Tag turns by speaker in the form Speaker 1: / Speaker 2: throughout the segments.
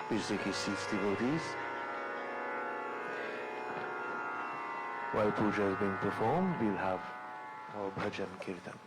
Speaker 1: Pijde seats devotees. While puja is being performed, we'll have our bhajan kirtan.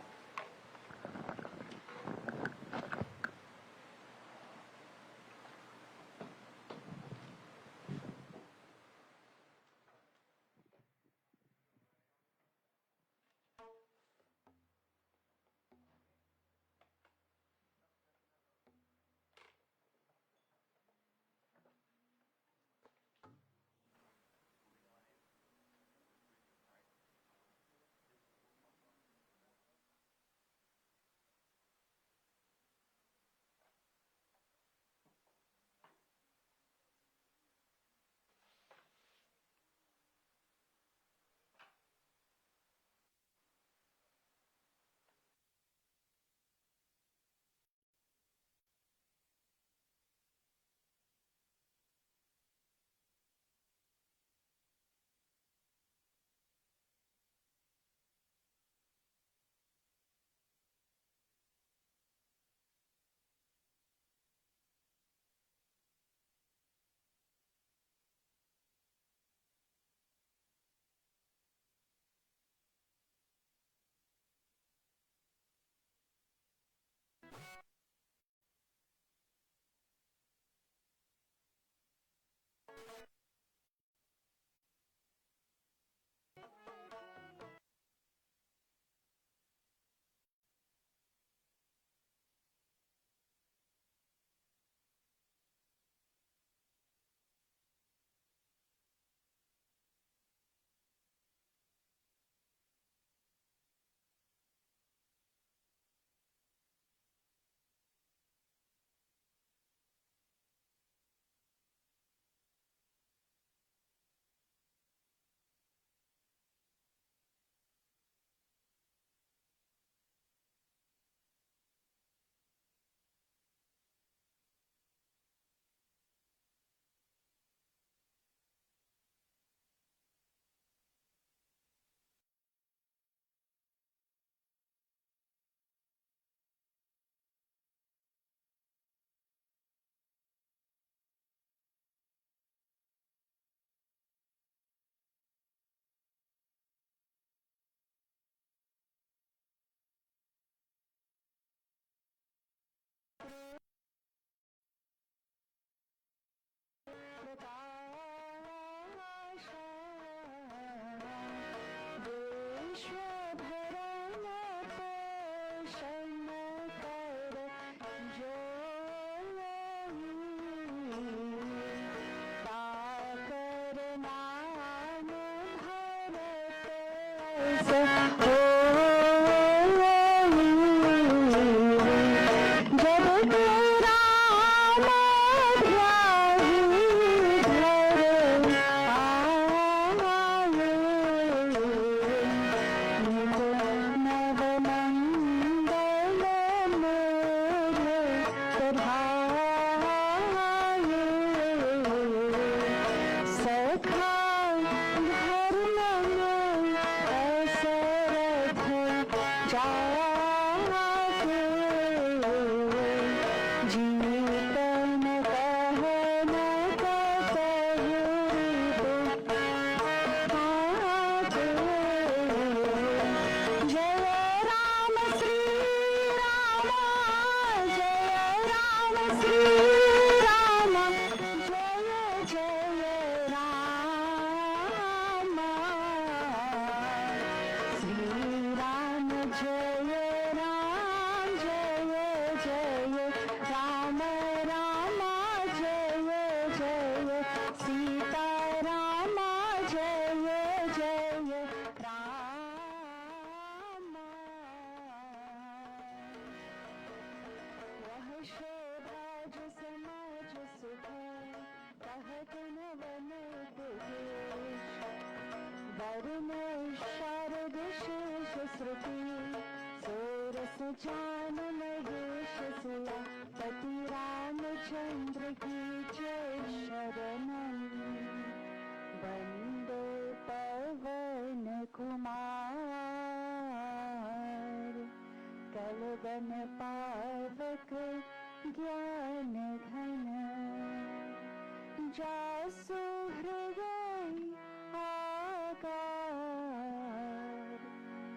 Speaker 2: जासु हृदय आकार,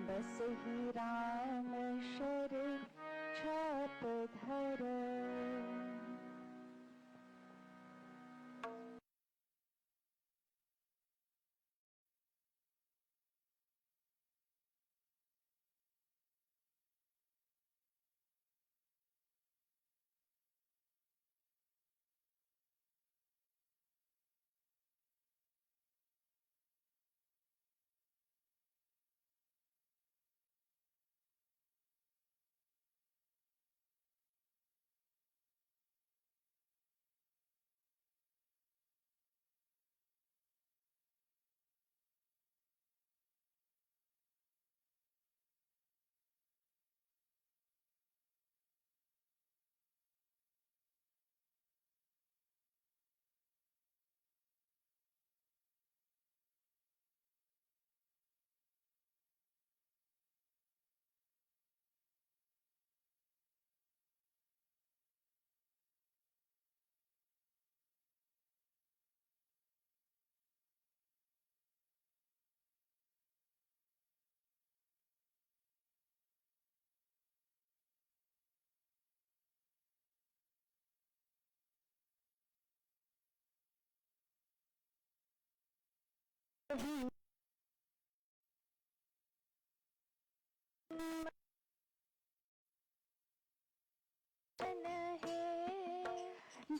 Speaker 2: बसहि राम शरण छाप धर।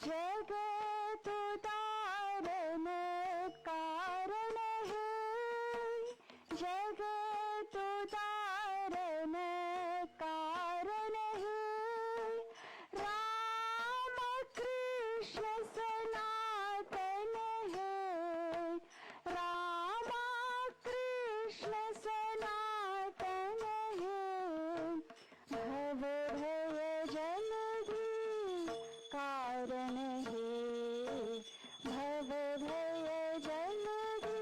Speaker 2: जगत उदाहरण कारण है, जगत उदाहरण कारण है। राम कृष्ण सनातन है, राम कृष्ण सनातन है। भव भय जलधि कारण है, भव भय जलधि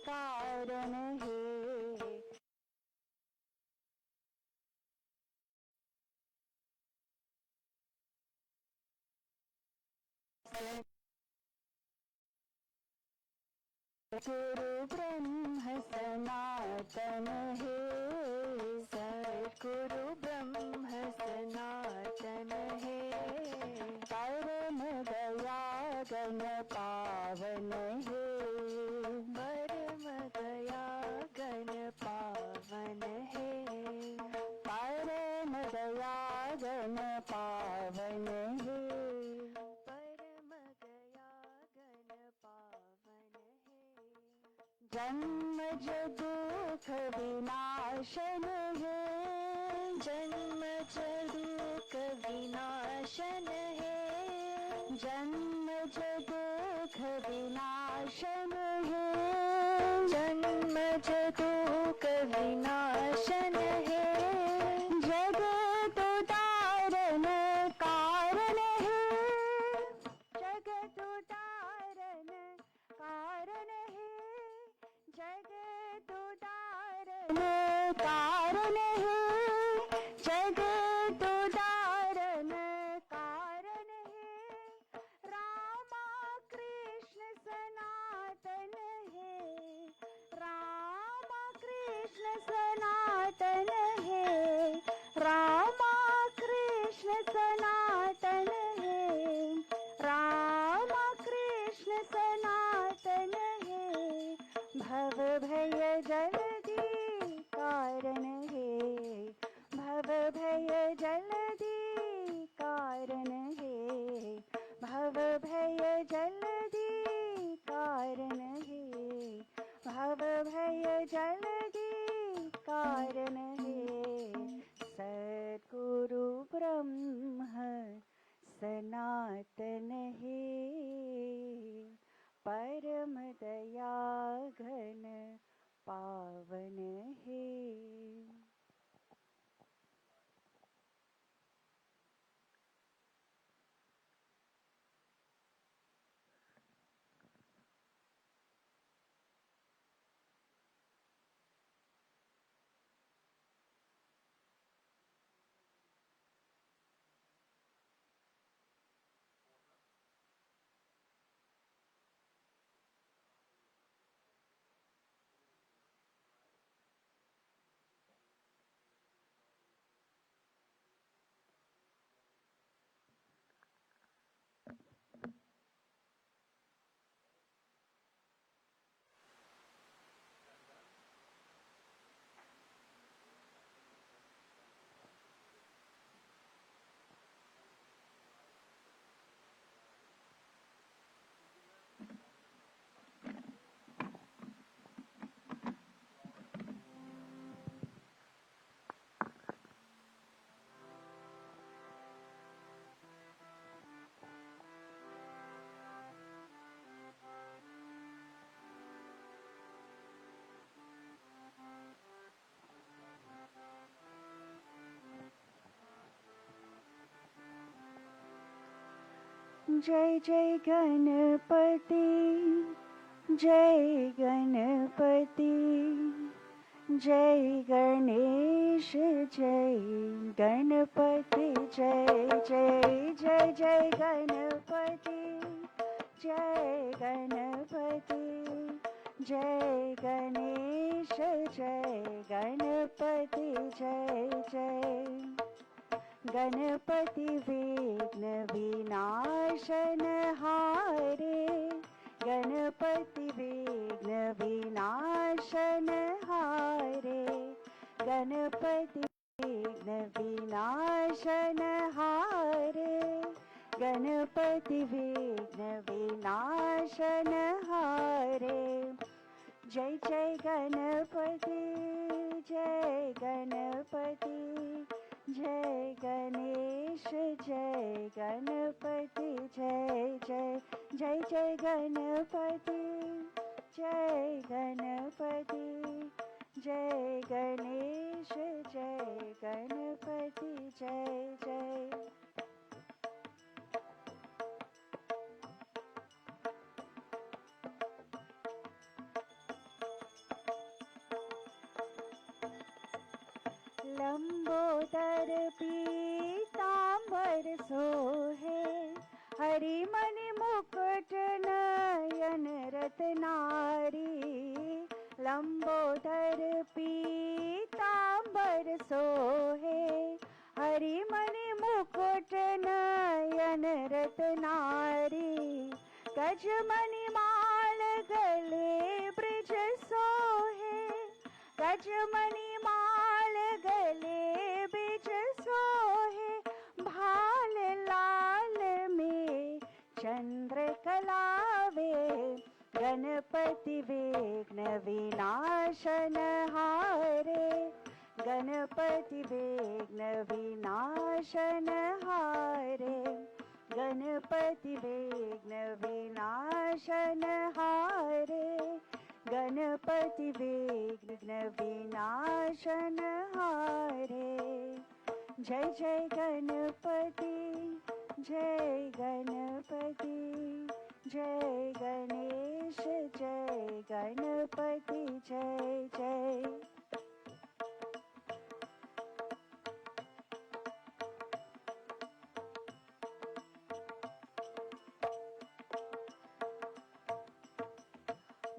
Speaker 2: कारण है। सद्गुरु ब्रह्म सनातन है, सद्गुरु ब्रह्म सनातन है। परम दया गण पावन है, परम दया गण पावन है। परम दया गण पावन है, परम दया गण पावन है। जन्म दुख विनाशन है, जन्म दुख विनाशन है। जन्म दुख विनाशन है, जन्म दुख विनाशन है। जगत उदाहरण कारण है, जगत उदाहरण कारण है। जगत उदाहरण कारण है, जगत उदाहरण कारण है। रामा कृष्ण सनातन है, रामा कृष्ण सनातन है। रामा कृष्ण सनातन है, रामा कृष्ण सनातन है। भव भय जलधि कारण है, भव भय जलधि कारण है। भव भय जलधि कारण है, भव भय जलधि कारण है। सद्गुरु ब्रह्म सनातन है, परम दया घन पावन है। जय जय गणपति, जय गणपति, जय गणेश, जय गणपति, जय जय जय जय गणपति, जय गणपति, जय गणेश, जय गणपति, जय जय गणपति विघ्न विनाशन हारे, गणपति विघ्न विनाशन हारे, गणपति विघ्न विनाशन हारे, गणपति विघ्न विनाशन हारे। जय जय गणपति, जय गणपति, जय गणेश, जय गणपति, जय जय जय जय गणपति, जय गणपति, जय गणेश, जय गणपति, जय जय। लंबोदर पीतांबर सोहे, हरिमणि मुकुट नयन रत्नारी। लंबोदर पीतांबर सोहे, हरिमणि मुकुट नयन रत्नारी। गजमणि माल गले ब्रिज सोहे, गजमणि माल गले बीच सोहे। भाल लाल में चंद्र कलावे, गणपति विघ्न विनाशन हारे, गणपति विघ्न विनाशन हारे, गणपति विघ्न विनाशन हारे, गणपति विघ्न विनाशन हारे। जय जय गणपति, जय गणपति, जय गणेश, जय गणपति, जय जय।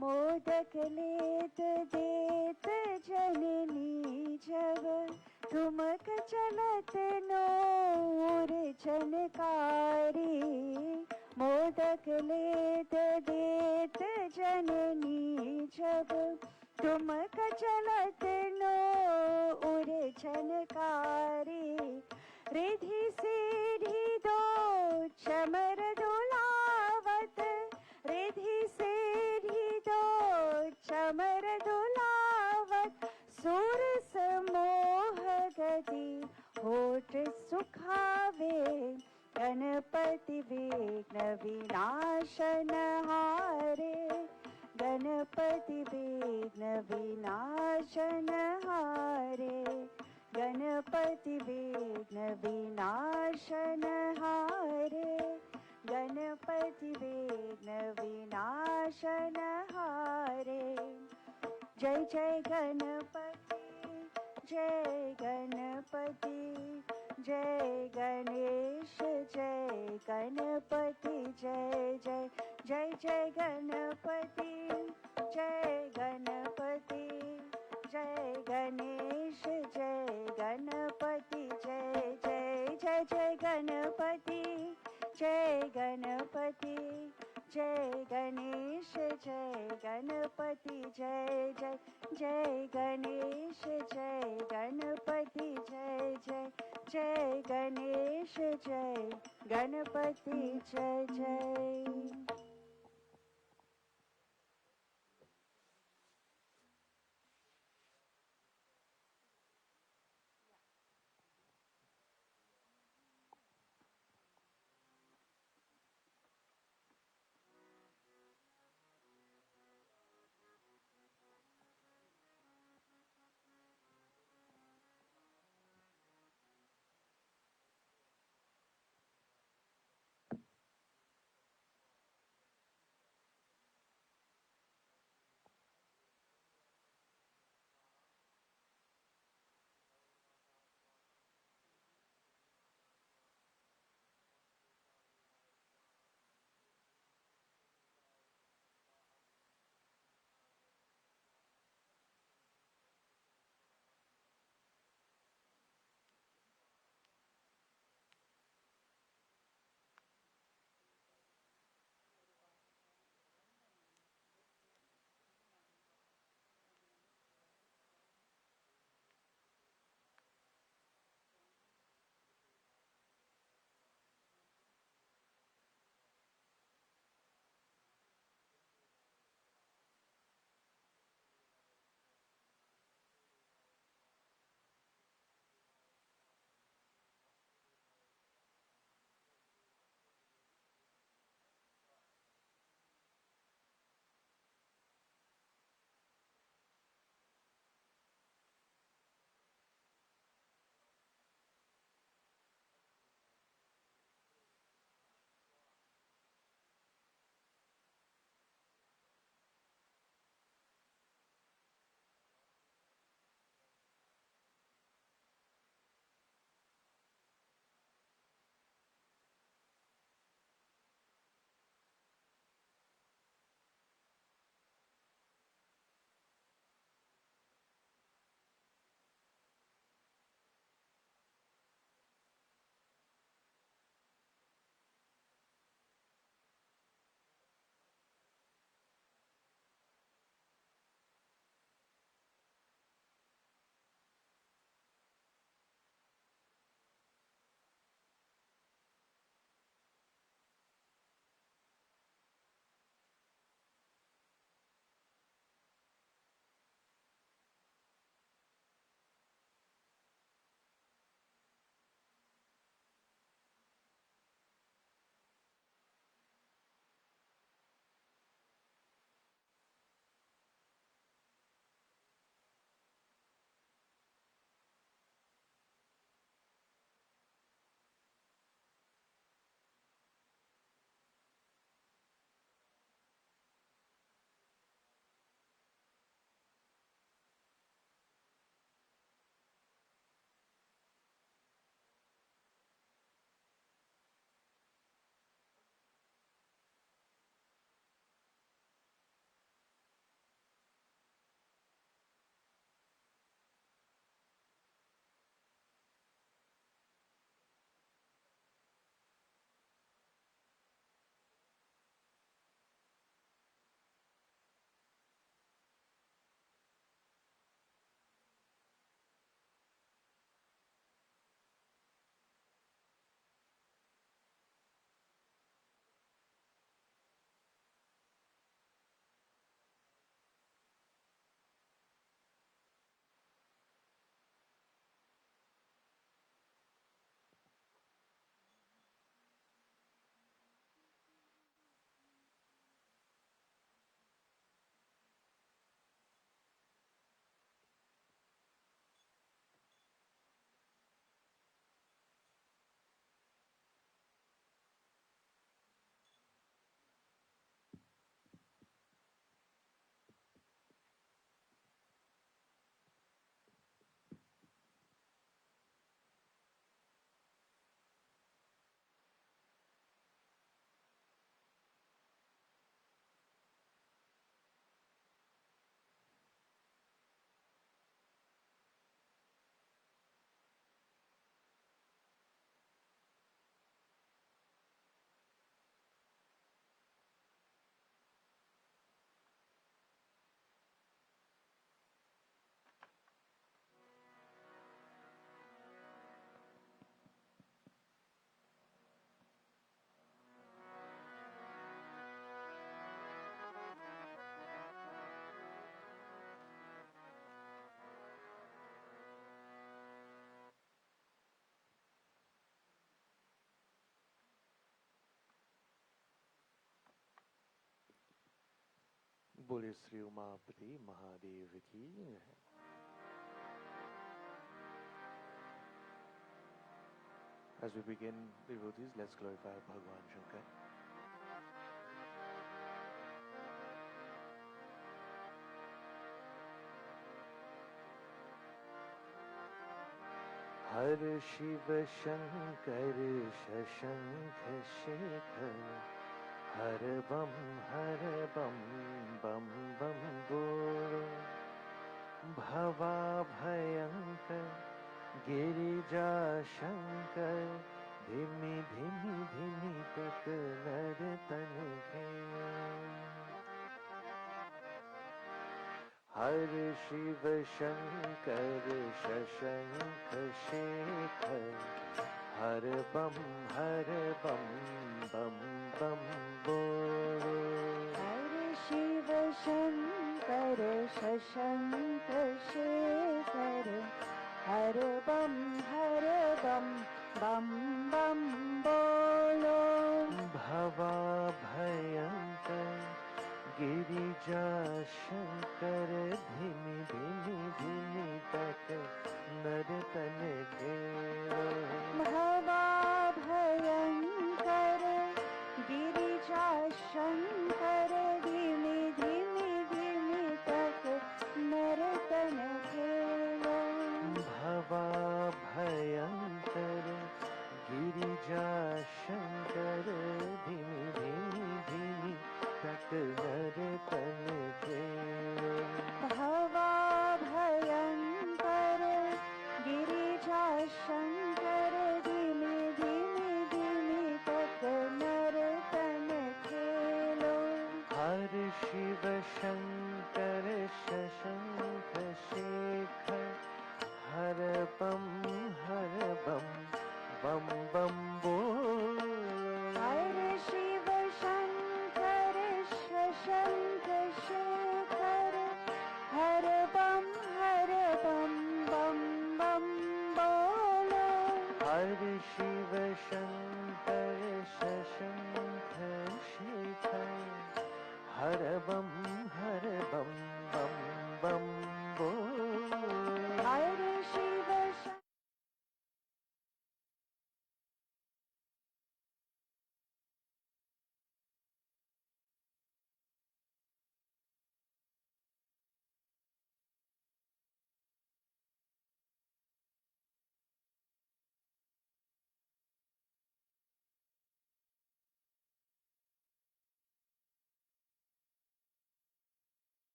Speaker 2: मोदक लेत देत जननी जब, ठुमक चलत नूर झनकारी। मोदक लेत देत जननी जब, ठुमक चलत नूर झनकारी। रिधि सीढ़ी दो चमर दुलावत, रिधि सीढ़ी दो चमर दुलावत। सुर समोह गति होठ सुखावे, गणपति विघ्न विनाशन हारे, गणपति विघ्न विनाशन हारे, गणपति विघ्न विनाशन हारे, गणपति विघ्न विनाशन हारे। जय जय गणपति, जय गणपति, जय गणेश, जय गणपति, जय जय जय जय गणपति, जय गणपति, जय गणेश, जय गणपति, जय जय जय जय गणपति, जय गणपति, जय गणेश, जय गणपति, जय जय जय गणेश, जय गणपति, जय जय जय गणेश, जय गणपति, जय जय।
Speaker 1: बोले श्री उमापति महादेव की जय। As we begin devotees, let's glorify Bhagwan Shankar. हर शिव शंकर शशंख शेखर हर बम बम बम बोलो भवा भयंकर गिरिजा शंकर धिमी धिमी धिमी तक नर तन के हर शिव शंकर शशंख शेखर हर बम बम बम बोलो
Speaker 2: हर शिव शंकर शशंख शेखर हर बम बम बम बोलो
Speaker 1: भवा भयंकर गिरिजा शंकर धिमी धिमी धिमी तक नर तन घेरो
Speaker 2: भवा भयंकर गिरिजा शंकर धीमी धीमी धीमी तक नर तन घेरो
Speaker 1: भवा भयंकर गिरिजा शंकर धीमी धीमी धीमी तक नर तन घेरो
Speaker 2: भवा भयंकर गिरिजा शंकर धीमी धीमी धीमी तक नर तन खेलो
Speaker 1: हर शिव शंकर शशंख शेखर हर बम बम बम बोल
Speaker 2: हर शिव शंकर शशंख शेखर हर बम बम बम बोलो
Speaker 1: हर शिव शंकर शशंख शेखर हर बम बम बम बोल
Speaker 2: हर शिव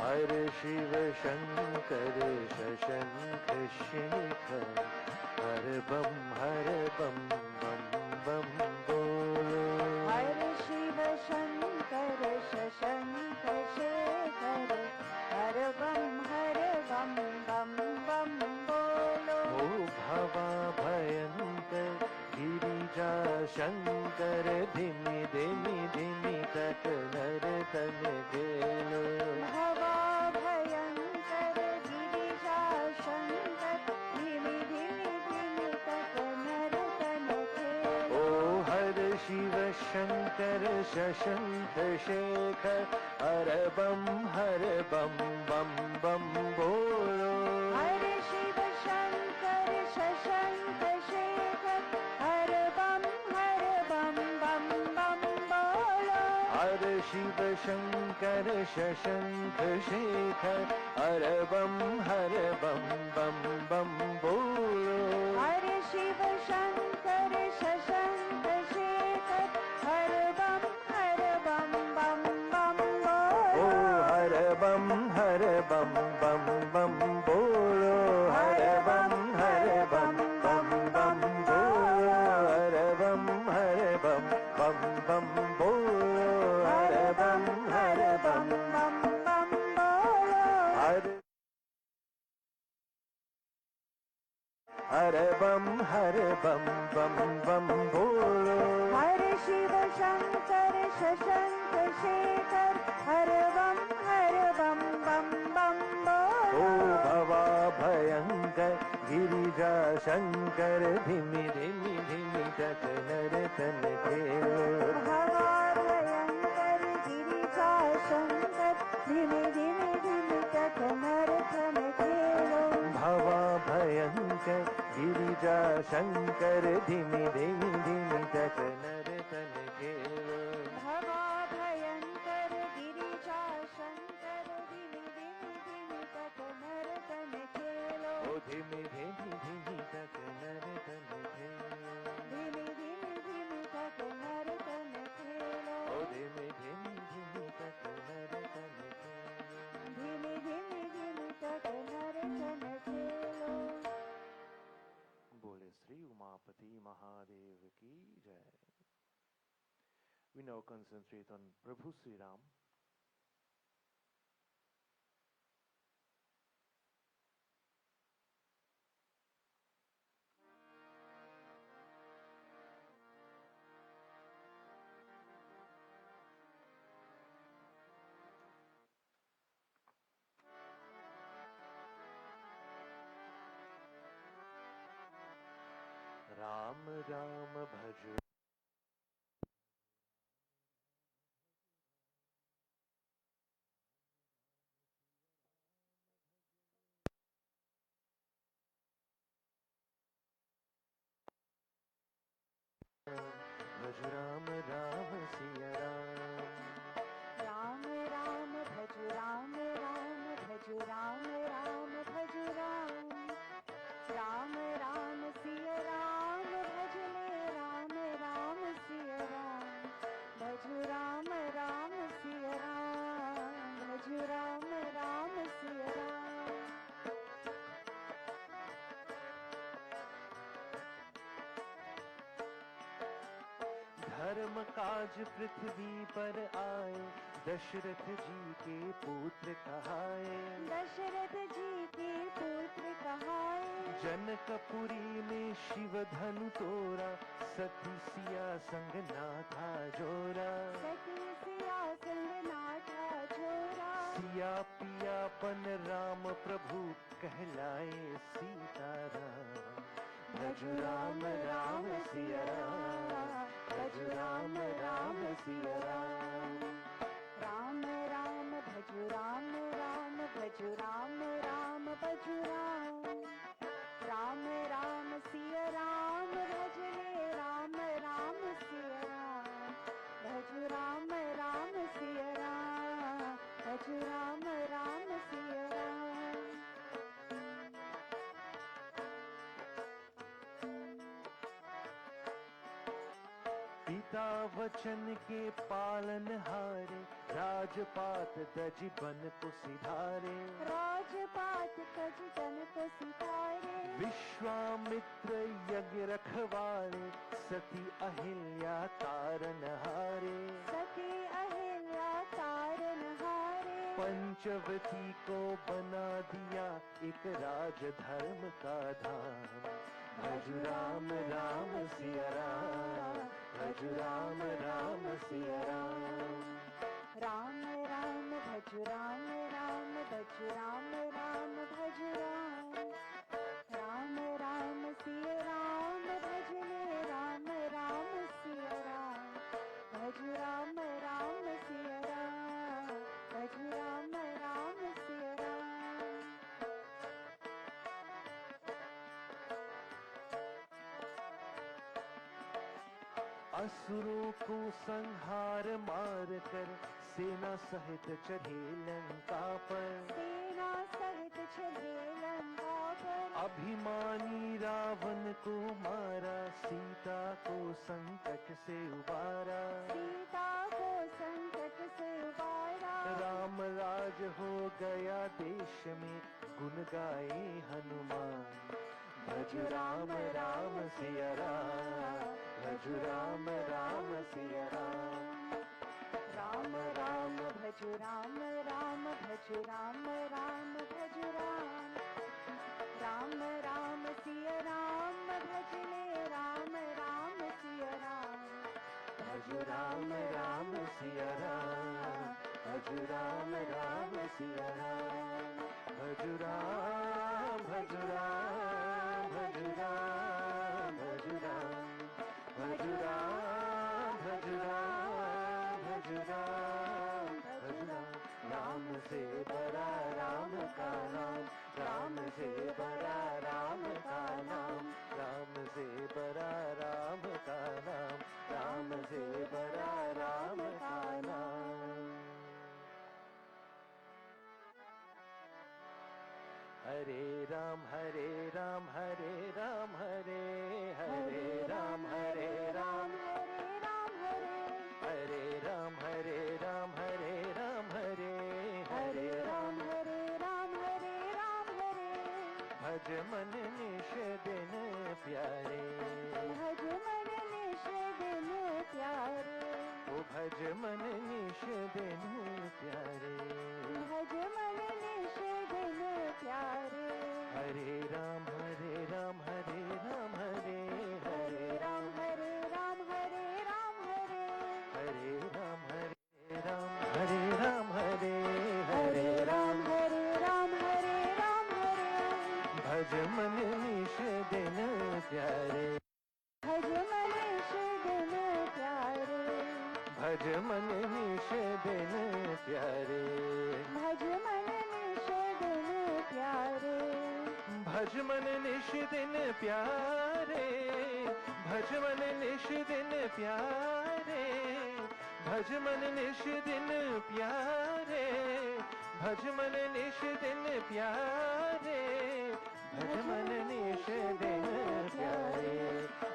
Speaker 1: हर शिव शंकर शशंख शेखर हर बम बम बोलो
Speaker 2: हर शिव शंकर शशंख शेखर हर बम बम बम बोलो
Speaker 1: ओ भवा भयंकर गिरिजा शंकर धिमी धिमी धिमी तक नर तन गेलो
Speaker 2: भवा भयंकर गिरिजा शंकर धीमी धीमी धीमी तक नर तन खेलो
Speaker 1: ओ हर शिव शंकर शशंख शेखर हर बम बम बोलो
Speaker 2: हर शिव शंकर शशंख शेखर हर बम बम बोलो
Speaker 1: हर शिव शंकर शशंख शेखर हर बम बम बोलो
Speaker 2: हर शिव शंकर शशंख शेखर हर बम बम बोलो
Speaker 1: ओ हर बम हर बम बम बम बोलो।
Speaker 2: हर शिव शंकर शशंक शेखर हर बम बम बम बोलो।
Speaker 1: ओ भवा भयंकर गिरिजा शंकर धिमि धिमि धिमि तक नर्तन खेलो।
Speaker 2: भवा भयंकर गिरिजा शंकर धीमे धीमे धीमे तक नर्तन खेलो।
Speaker 1: भवा भयंकर गिरिजा शंकर धिमि धिमि धिमि तक नर्तन खेलो।
Speaker 2: भवा भयंकर गिरिजा शंकर धीमे धीमे धीमे तक नर्तन खेलो।
Speaker 1: ओ धिमि धिमि धिमि तक नर्तन खेलो।
Speaker 2: धीमे धीमे धीमे तक नर्तन खेलो।
Speaker 1: ओ धिमि धिमि धिमि तक नर्तन खेलो।
Speaker 2: धीमे धीमे धीमे तक नर्तन खेलो।
Speaker 1: बोले श्री उमापति महादेव की जय। We now concentrate on Prabhu Sri Ram. Ram Ram भज राम राम सिया राम।
Speaker 2: राम राम भज राम राम भज राम राम भज राम। राम राम सिया राम भज ले राम राम सिया राम। भज राम राम सिया राम भज राम राम सिया राम।
Speaker 1: धर्म काज पृथ्वी पर आए दशरथ जी के पुत्र कहाए।
Speaker 2: दशरथ जी के पुत्र कहाए।
Speaker 1: जनकपुरी में शिव धनु तोरा सती सिया संग नाथा जोरा।
Speaker 2: सती सिया संग नाथा जोरा।
Speaker 1: सिया पिया पन राम प्रभु कहलाए सीताराम। भज राम राम सिया राम भज राम राम सिया राम।
Speaker 2: राम राम भज राम राम भज राम राम भज राम। राम राम सिया राम भज ले राम राम सिया राम। भज राम राम सिया राम भज राम राम सिया राम।
Speaker 1: पिता वचन के पालन हारे राजपात तज बन को सिधारे।
Speaker 2: राजपात तज बन को सिधारे।
Speaker 1: विश्वामित्र यज्ञ रखवारे सती अहिल्या तारन हारे।
Speaker 2: सती अहिल्या तारन हारे।
Speaker 1: पंचवती को बना दिया एक राज धर्म का धाम। भज राम राम सिया राम भज राम राम सिया राम।
Speaker 2: राम राम भज राम राम भज राम राम भज राम। राम राम सिया राम भज ले राम राम सिया राम। भज राम राम सिया राम भज राम राम सिया राम।
Speaker 1: असुरों को संहार मार कर सेना सहित चढ़े लंका पर।
Speaker 2: सेना सहित चले लंका पर।
Speaker 1: अभिमानी रावण को मारा सीता को संकट से उबारा।
Speaker 2: सीता को संकट से उबारा।
Speaker 1: राम राज हो गया देश में गुण गाए हनुमान। भज राम राम सिया राम भज राम राम सिया राम।
Speaker 2: राम राम भज राम राम भज राम राम भज राम। राम राम सिया राम भजले राम राम सिया राम
Speaker 1: भज राम राम सिया राम भज राम राम सिया राम भज राम भज राम भज राम भज राम भज राम भज राम भज राम भज राम राम से बड़ा राम का नाम राम से बड़ा राम का नाम राम से बड़ा राम का नाम राम से बड़ा राम का नाम हरे राम हरे राम हरे राम हरे हरे राम हरे राम
Speaker 2: हरे राम
Speaker 1: हरे राम हरे राम हरे राम हरे हरे राम
Speaker 2: हरे राम हरे राम हरे
Speaker 1: भज मन निश दिन प्यारे
Speaker 2: भज मन निश दिन प्यारे
Speaker 1: ओ भज मन निश दिन प्यारे
Speaker 2: भज मन निश दिन प्यारे
Speaker 1: हरे राम हरे राम हरे राम हरे हरे राम
Speaker 2: हरे राम हरे राम हरे
Speaker 1: हरे राम हरे राम हरे राम हरे हरे राम
Speaker 2: हरे राम हरे राम हरे
Speaker 1: भज मन निश दिन प्यारे
Speaker 2: भज मन निश दिन प्यारे
Speaker 1: भज मन निश दिन प्यारे
Speaker 2: भज मन निश दिन प्यारे
Speaker 1: भज मन निश दिन प्यारे भज मन निश दिन प्यारे भज मन निश दिन प्यारे भज मन निश दिन प्यारे भज मन निश दिन प्यारे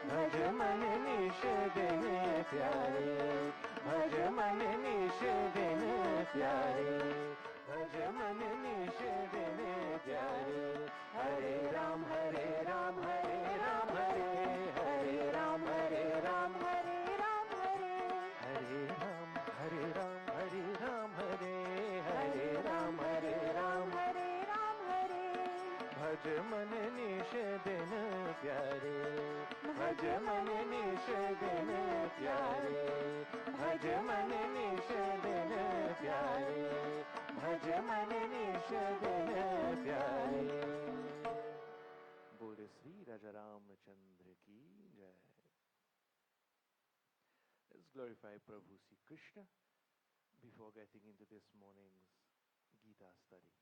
Speaker 1: भज मन निश दिन प्यारे भज मन निश दिन प्यारे भज मन निश दिन प्यारे हरे राम हरे राम हरे राम हरे हरे राम हरे राम
Speaker 2: हरे राम हरे
Speaker 1: हरे राम हरे राम हरे राम हरे हरे राम हरे राम
Speaker 2: हरे राम हरे
Speaker 1: भज मन निश दिन प्यारे भज मन निश दिन प्यारे भज मन निश दिन प्यारे भज मन निश दिन प्यारे बोले श्री राजा रामचंद्र की जय Let's glorify Prabhu Sri Krishna before getting into this morning's Gita study.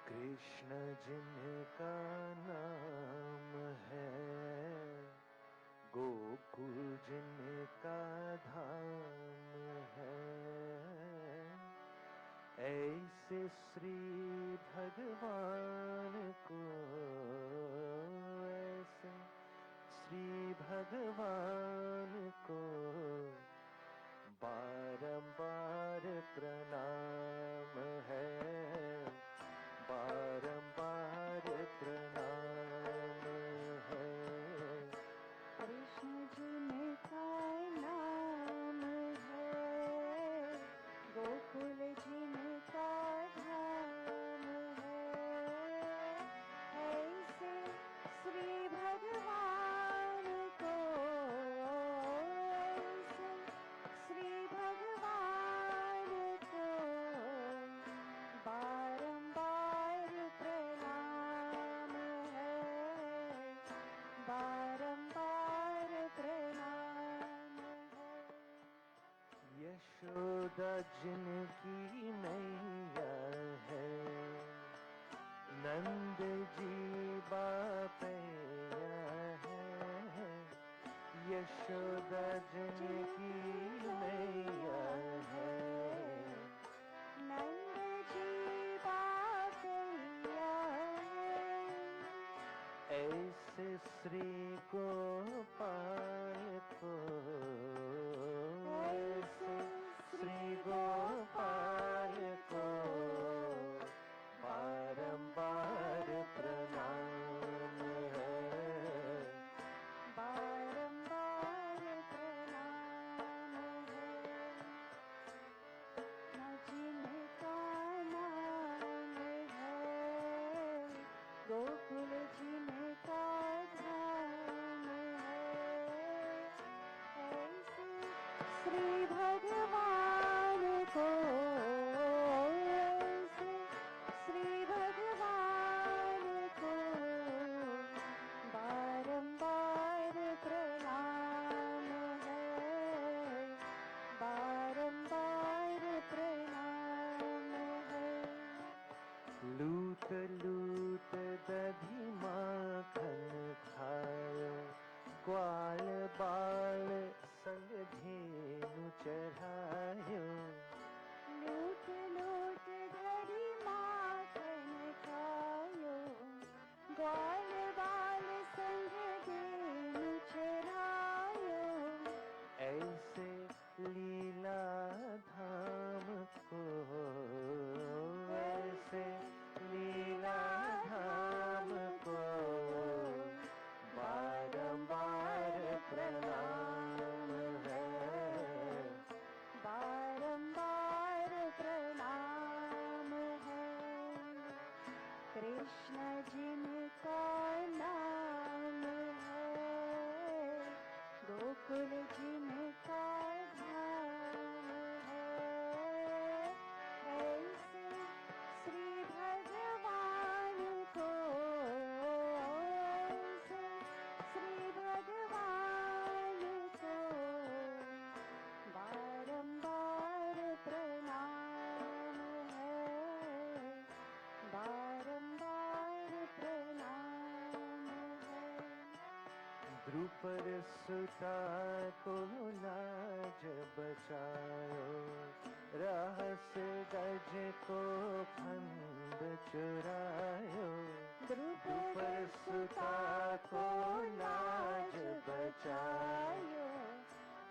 Speaker 1: Krishna जिनका नाम है गोकुल जिनका धाम है ऐसे श्री भगवान को ऐसे श्री भगवान को बारंबार प्रणाम है बारंबार प्रणाम है
Speaker 2: कृष्ण जिनका नाम है गोकुल जिनका धाम है ऐसे श्री भगवान को ऐसे श्री भगवान को बारंबार प्रणाम है बारंबार प्रणाम है
Speaker 1: यशोदा जिनकी नैया है नंद जी बापैया है यशोदा जिनकी नैया है
Speaker 2: नंद जी बापैया
Speaker 1: ग्वाल बाल संग धेनु चढ़ायो,
Speaker 2: लूट लूट धरी माखन खायो, ग्वाल बाल संग धेनु चढ़ायो।
Speaker 1: ऐसे लीला धाम को, ऐसे लीला धाम को बारंबार प्रणाम है,
Speaker 2: बारंबार प्रणाम है। कृष्ण जिनका नाम है, गोकुल जिनका धाम है। ऐसे श्री भगवान को, ऐसे श्री भगवान को बारंबार प्रणाम है, बारंबार प्रणाम है।
Speaker 1: द्रुपद सुता को लाज बचायो, रहस्य गज को फंद चुरायो,
Speaker 2: द्रुपद सुता को लाज बचायो,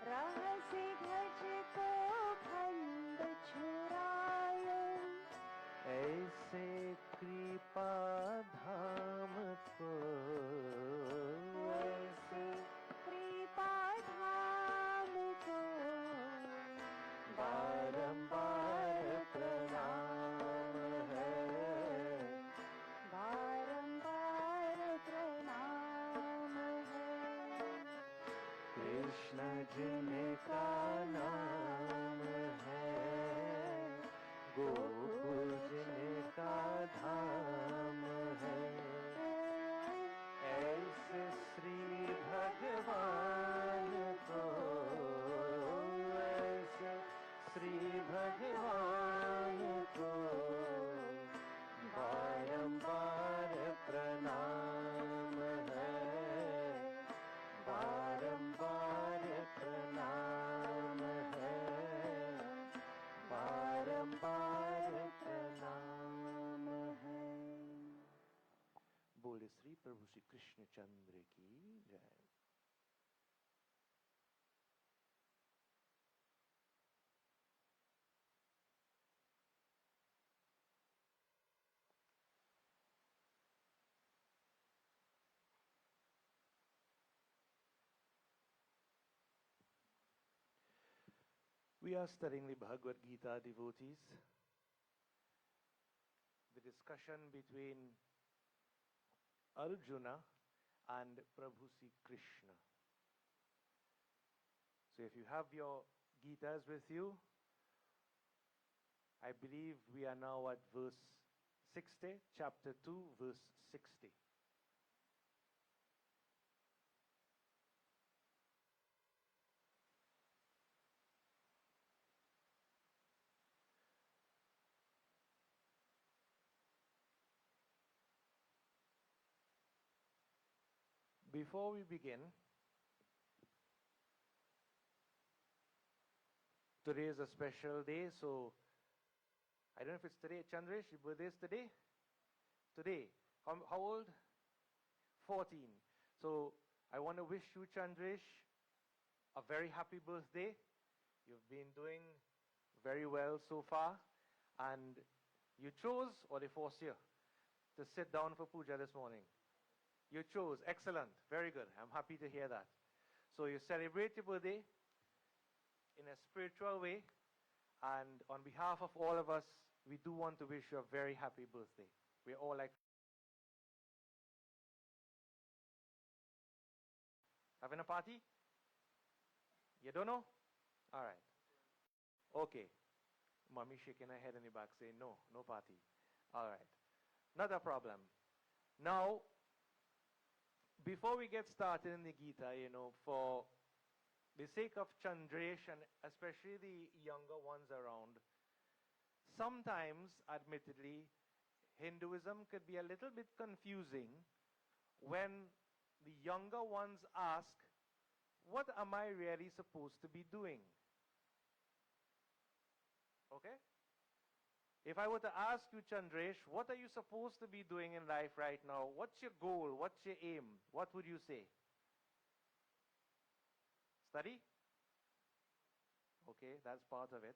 Speaker 2: रहस्य गज को फंद छुरायो।
Speaker 1: ऐसे कृपा धाम को, ऐसे
Speaker 2: कृपा धाम को
Speaker 1: बारंबार प्रणाम है,
Speaker 2: बारंबार प्रणाम है।
Speaker 1: कृष्ण जिनका नाम है, गोकुल जिनका धाम है। ऐसे श्री भगवान को, ऐसे श्री भगवान को बारंबार प्रणाम है, बारंबार प्रणाम है, बारंबार प्रणाम है। बोले श्री प्रभु श्री कृष्ण चंद्र की जय। We are studying the Bhagavad Gita, devotees. The discussion between Arjuna and Prabhu Sri Krishna. So if you have your Gitas with you, I believe we are now at verse 60, chapter 2, verse 60. Before we begin, today is a special day, so I don't know if it's today. Chandresh, your birthday is today? Today. How old? 14. So I want to wish you, Chandresh, a very happy birthday. You've been doing very well so far, and you chose, or they forced you, to sit down for puja this morning. You chose. Excellent. Very good. I'm happy to hear that. So you celebrate your birthday in a spiritual way, and on behalf of all of us, we do want to wish you a very happy birthday. We're all like, having a party? You don't know? All right. Okay. Mommy shaking her head in the back saying, no, no party. All right. Not a problem. Now, before we get started in the Gita, for the sake of Chandresh and especially the younger ones around, sometimes, admittedly, Hinduism could be a little bit confusing when the younger ones ask, what am I really supposed to be doing? Okay? If I were to ask you, Chandresh, what are you supposed to be doing in life right now? What's your goal? What's your aim? What would you say? Study? Okay, that's part of it.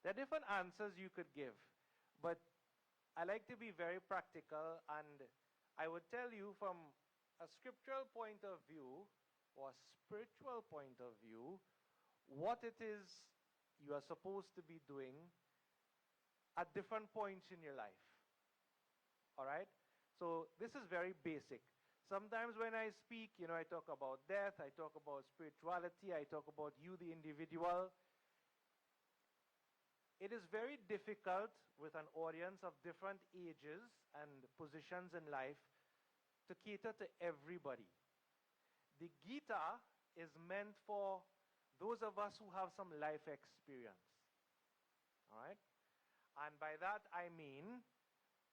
Speaker 1: There are different answers you could give, but I like to be very practical, and I would tell you from a scriptural point of view or a spiritual point of view what it is you are supposed to be doing at different points in your life. All right? So this is very basic. Sometimes when I speak, I talk about death, I talk about spirituality, I talk about you, the individual. It is very difficult with an audience of different ages and positions in life to cater to everybody. The Gita is meant for those of us who have some life experience. All right? And by that I mean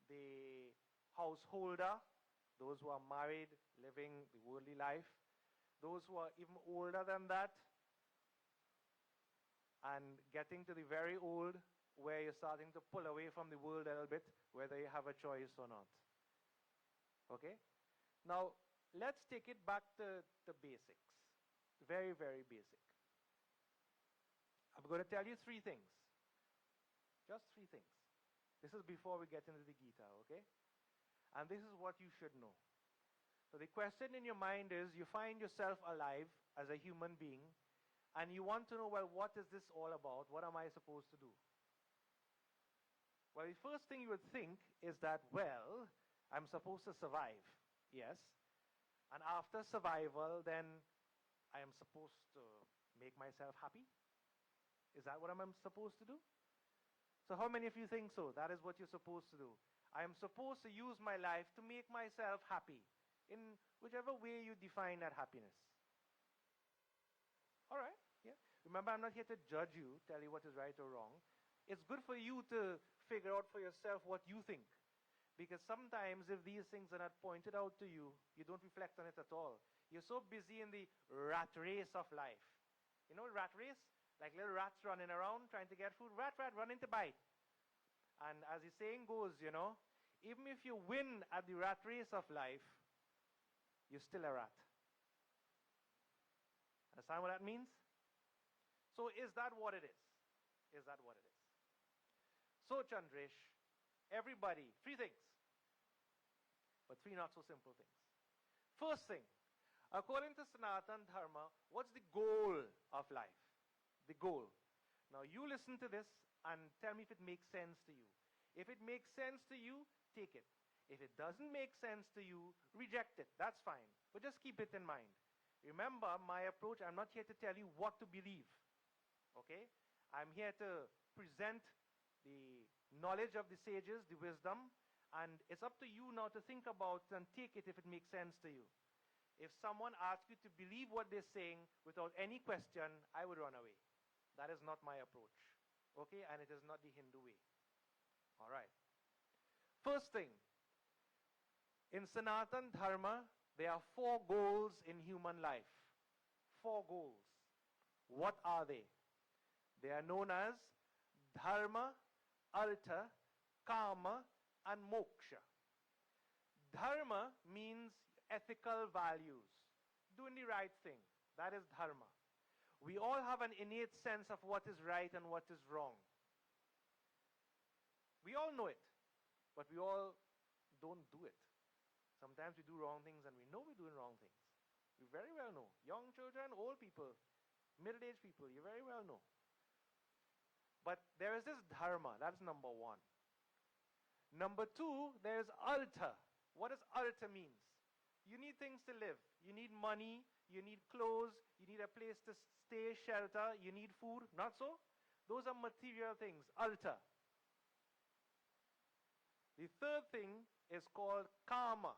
Speaker 1: the householder, those who are married, living the worldly life, those who are even older than that, and getting to the very old where you're starting to pull away from the world a little bit, whether you have a choice or not. Okay? Now, let's take it back to the basics. Very, very basic. I'm going to tell you 3 things. Just 3 things. This is before we get into the Gita, okay? And this is what you should know. So the question in your mind is, you find yourself alive as a human being, and you want to know, well, what is this all about? What am I supposed to do? Well, the first thing you would think is that, well, I'm supposed to survive. Yes. And after survival, then I am supposed to make myself happy? Is that what I'm supposed to do? So how many of you think so? That is what you're supposed to do. I am supposed to use my life to make myself happy, in whichever way you define that happiness. All right, yeah. Remember, I'm not here to judge you, tell you what is right or wrong. It's good for you to figure out for yourself what you think. Because sometimes if these things are not pointed out to you, you don't reflect on it at all. You're so busy in the rat race of life. You know rat race? Like little rats running around trying to get food. Rat, running to bite. And as the saying goes, even if you win at the rat race of life, you're still a rat. Understand what that means? So is that what it is? Is that what it is? So Chandresh, everybody, 3 things. But 3 not so simple things. First thing, according to Sanatana Dharma, what's the goal of life? The goal. Now you listen to this and tell me if it makes sense to you. If it makes sense to you, take it. If it doesn't make sense to you, reject it. That's fine. But just keep it in mind. Remember, my approach, I'm not here to tell you what to believe. Okay? I'm here to present the knowledge of the sages, the wisdom, and it's up to you now to think about and take it if it makes sense to you. If someone asks you to believe what they're saying without any question, I would run away. That is not my approach. Okay? And it is not the Hindu way. All right. First thing, in Sanatana Dharma, there are 4 goals in human life. 4 goals. What are they? They are known as Dharma, Artha, Kama, and Moksha. Dharma means ethical values. Doing the right thing. That is Dharma. We all have an innate sense of what is right and what is wrong. We all know it, but we all don't do it. Sometimes we do wrong things and we know we're doing wrong things. We very well know. Young children, old people, middle-aged people, you very well know. But there is this Dharma, that's number 1. Number 2, there is Artha. What does Artha means? You need things to live. You need money, you need clothes, you need a place to stay, shelter, you need food, not so? Those are material things, Artha. The third thing is called Kama.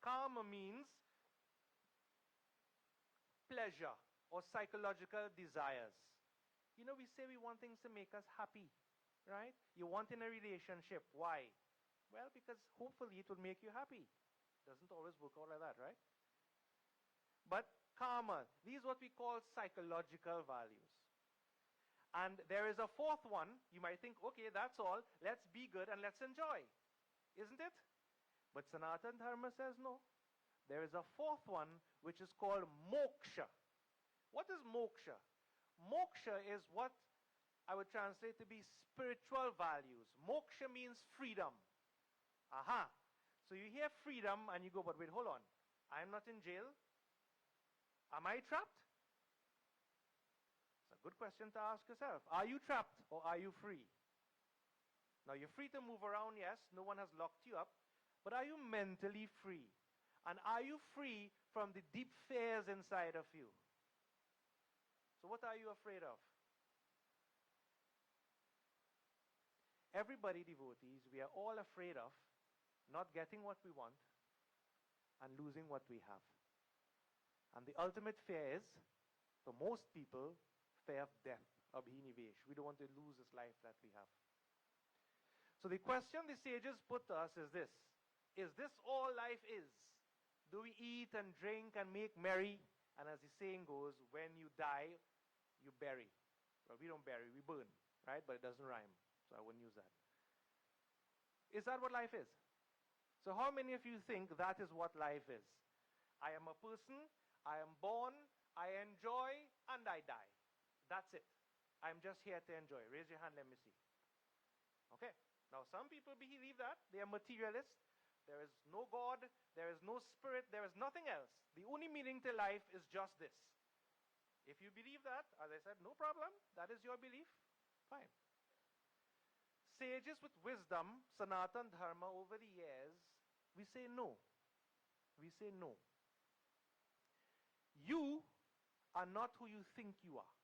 Speaker 1: Kama means pleasure or psychological desires. We say we want things to make us happy, right? You want in a relationship. Why? Well, because hopefully it will make you happy. Doesn't always work out like that, right? But karma. These are what we call psychological values. And there is a fourth one. You might think, okay, that's all. Let's be good and let's enjoy. Isn't it? But Sanatana Dharma says no. There is a fourth one which is called moksha. What is moksha? Moksha is what I would translate to be spiritual values. Moksha means freedom. Aha. So you hear freedom and you go, but wait, hold on. I'm not in jail. Am I trapped? It's a good question to ask yourself. Are you trapped or are you free? Now you're free to move around, yes. No one has locked you up. But are you mentally free? And are you free from the deep fears inside of you? So what are you afraid of? Everybody, devotees, we are all afraid of not getting what we want and losing what we have. And the ultimate fear is, for most people, fear of death, abhinivesh. We don't want to lose this life that we have. So the question the sages put to us is this: is this all life is? Do we eat and drink and make merry? And as the saying goes, when you die, you bury. Well, we don't bury, we burn, right? But it doesn't rhyme, so I wouldn't use that. Is that what life is? So how many of you think that is what life is? I am a person, I am born, I enjoy, and I die. That's it. I'm just here to enjoy. Raise your hand, let me see. Okay. Now some people believe that. They are materialists. There is no God, there is no spirit, there is nothing else. The only meaning to life is just this. If you believe that, as I said, no problem. That is your belief. Fine. Sages with wisdom, Sanatana Dharma, over the years, we say no. We say no. You are not who you think you are.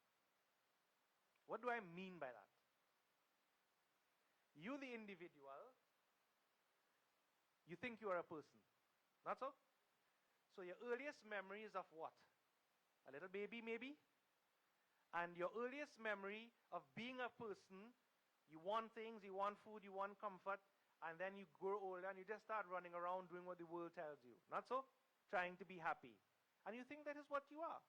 Speaker 1: What do I mean by that? You, the individual, you think you are a person. Not so? So your earliest memory is of what? A little baby, maybe? And your earliest memory of being a person, you want things, you want food, you want comfort, and then you grow older and you just start running around doing what the world tells you. Not so? Trying to be happy. And you think that is what you are.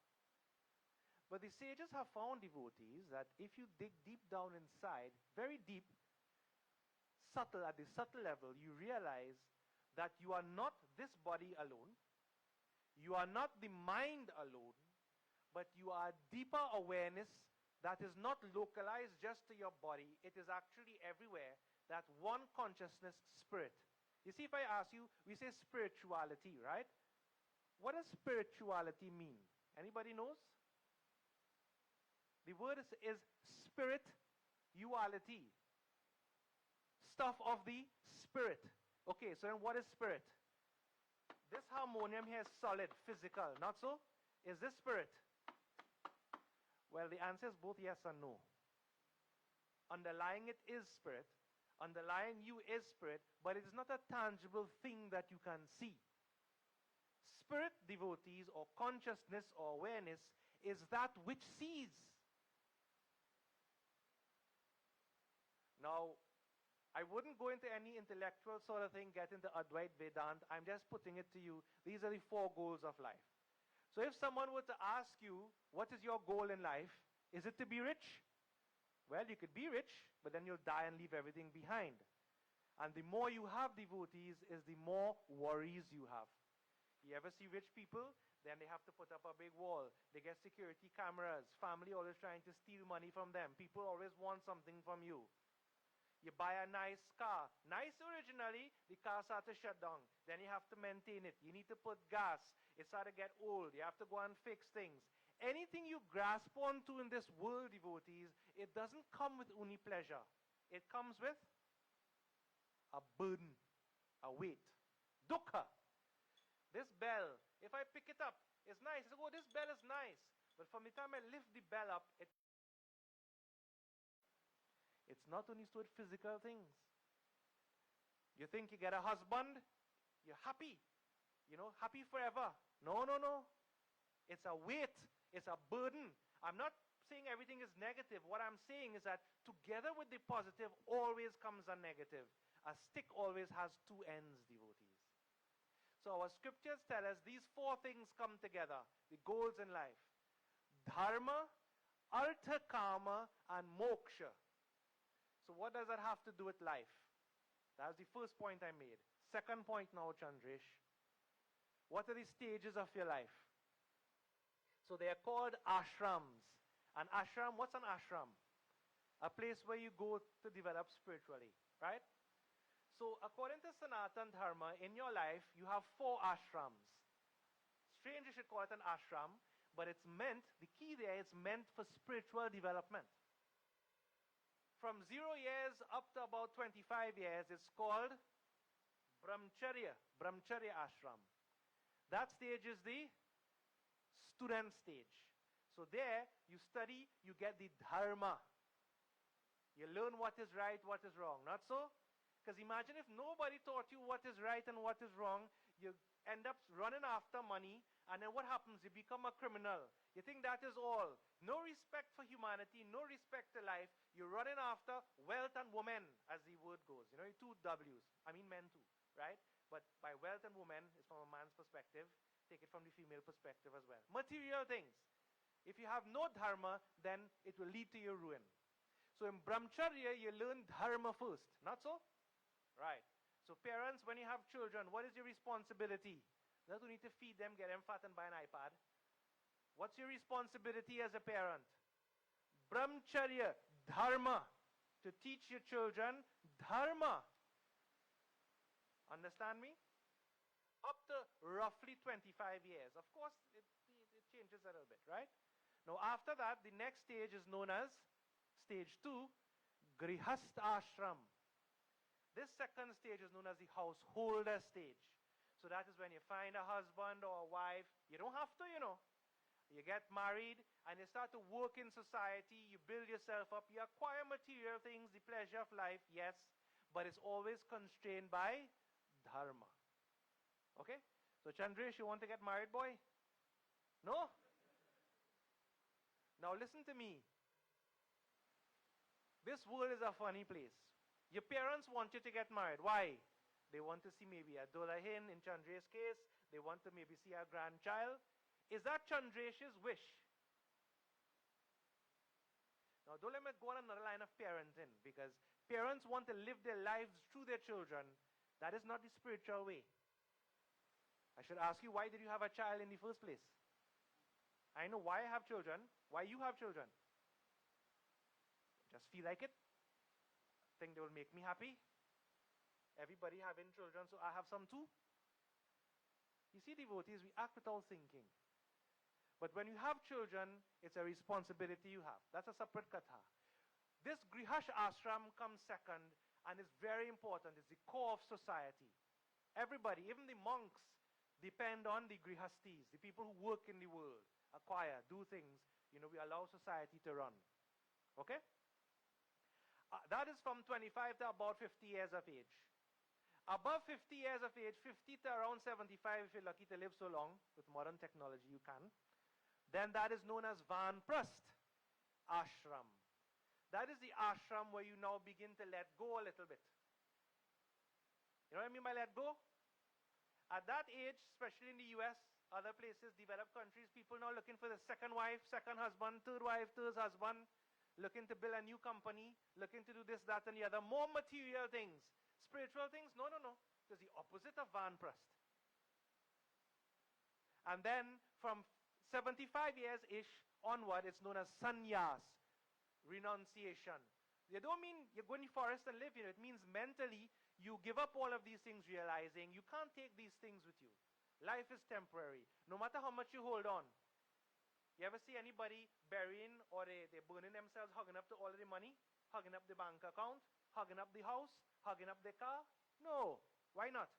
Speaker 1: But the sages have found, devotees, that if you dig deep down inside, very deep, subtle, at the subtle level, you realize that you are not this body alone, you are not the mind alone, but you are a deeper awareness that is not localized just to your body. It is actually everywhere, that one consciousness spirit. You see, if I ask you, we say spirituality, right? What does spirituality mean? Anybody knows? The word is spirituality. Stuff of the spirit. Okay, so then what is spirit? This harmonium here is solid, physical, not so? Is this spirit? Well, the answer is both yes and no. Underlying it is spirit. Underlying you is spirit, but it is not a tangible thing that you can see. Spirit, devotees, or consciousness or awareness is that which sees. Now, I wouldn't go into any intellectual sort of thing, get into Advaita Vedanta. I'm just putting it to you. These are the 4 goals of life. So if someone were to ask you, what is your goal in life? Is it to be rich? Well, you could be rich, but then you'll die and leave everything behind. And the more you have, devotees, is the more worries you have. You ever see rich people? Then they have to put up a big wall. They get security cameras. Family always trying to steal money from them. People always want something from you. You buy a nice car. Nice originally, the car starts to shut down. Then you have to maintain it. You need to put gas. It starts to get old. You have to go and fix things. Anything you grasp onto in this world, devotees, it doesn't come with only pleasure. It comes with a burden, a weight. Dukkha. This bell, if I pick it up, it's nice. I say, oh, this bell is nice. But from the time I lift the bell up, it's not only with physical things. You think you get a husband, you're happy. You know, happy forever. No, no, no. It's a weight. It's a burden. I'm not saying everything is negative. What I'm saying is that together with the positive always comes a negative. A stick always has 2 ends, devotees. So our scriptures tell us these four things come together, the goals in life. Dharma, Artha, Kama, and Moksha. So what does that have to do with life? That's the first point I made. Second point now, Chandresh. What are the stages of your life? So they are called ashrams. An ashram, what's an ashram? A place where you go to develop spiritually, right? So according to Sanatan Dharma, in your life, you have 4 ashrams. Strange you should call it an ashram, but it's meant, the key there, it's meant for spiritual development. From 0 years up to about 25 years, it's called Brahmacharya ashram. That stage is the student stage. So there, you study, you get the dharma. You learn what is right, what is wrong. Not so? Because imagine if nobody taught you what is right and what is wrong, you end up running after money, and then what happens? You become a criminal. You think that is all. No respect for humanity, no respect to life. You're running after wealth and women, as the word goes. You know, 2 W's. I mean men too, right? But by wealth and women is from a man's perspective. Take it from the female perspective as well. Material things. If you have no dharma, then it will lead to your ruin. So in brahmacharya, you learn dharma first. Not so? Right. So parents, when you have children, what is your responsibility? Not only to feed them, get them fat and buy an iPad. What's your responsibility as a parent? Brahmacharya, dharma. To teach your children dharma. Understand me? Up to roughly 25 years. Of course, it changes a little bit, right? Now, after that, the next stage is known as stage 2, Grihastha Ashram. This second stage is known as the householder stage. So that is when you find a husband or a wife. You don't have to, you know. You get married and you start to work in society. You build yourself up. You acquire material things, the pleasure of life, yes. But it's always constrained by dharma. Okay? So Chandresh, you want to get married, boy? No? Now listen to me. This world is a funny place. Your parents want you to get married. Why? They want to see maybe a Dolahin, in Chandresh's case. They want to maybe see a grandchild. Is that Chandresh's wish? Now don't let me go on another line of parenting, because parents want to live their lives through their children. That is not the spiritual way. I should ask you, why did you have a child in the first place? I know why I have children, why you have children. Just feel like it. Think they will make me happy. Everybody having children, so I have some too. You see, devotees, we act without thinking. But when you have children, it's a responsibility you have. That's a separate katha. This Grihastha Ashram comes second and is very important. It's the core of society. Everybody, even the monks, depend on the Grihasthis, the people who work in the world, acquire, do things. You know, we allow society to run. Okay? That is from 25 to about 50 years of age. Above 50 years of age, 50 to around 75, if you're lucky to live so long, with modern technology you can, then that is known as Vanprasth Ashram. That is the ashram where you now begin to let go a little bit. You know what I mean by let go? At that age, especially in the US, other places, developed countries, people now looking for the second wife, second husband, third wife, third husband, looking to build a new company, looking to do this, that, and the other. More material things. Spiritual things? No, no, no. It's the opposite of Vanprasth. And then from 75 years-ish onward, it's known as sannyas, renunciation. You don't mean you go in the forest and live, you know. It means mentally you give up all of these things, realizing you can't take these things with you. Life is temporary. No matter how much you hold on. You ever see anybody burying or they're burning themselves, hugging up to all of the money, hugging up the bank account, hugging up the house, hugging up the car? No. Why not?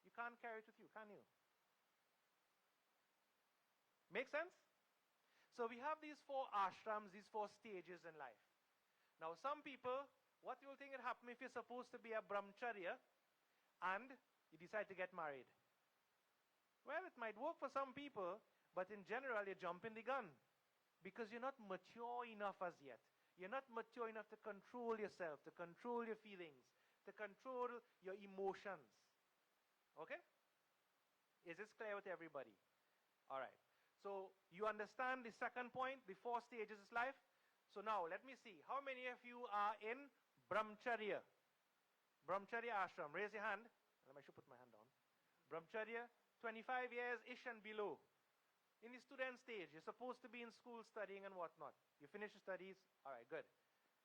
Speaker 1: You can't carry it with you, can you? Make sense? So we have these 4 ashrams, these 4 stages in life. Now some people, what do you think would happen if you're supposed to be a brahmacharya and you decide to get married? Well, it might work for some people, but in general, you're jumping the gun because you're not mature enough as yet. You're not mature enough to control yourself, to control your feelings, to control your emotions. Okay? Is this clear with everybody? All right. So you understand the second point, the 4 stages of life? So now let me see. How many of you are in Brahmacharya? Brahmacharya ashram. Raise your hand. I should put my hand down. Brahmacharya, 25 years-ish and below. In the student stage, you're supposed to be in school studying and whatnot. You finish your studies, all right, good.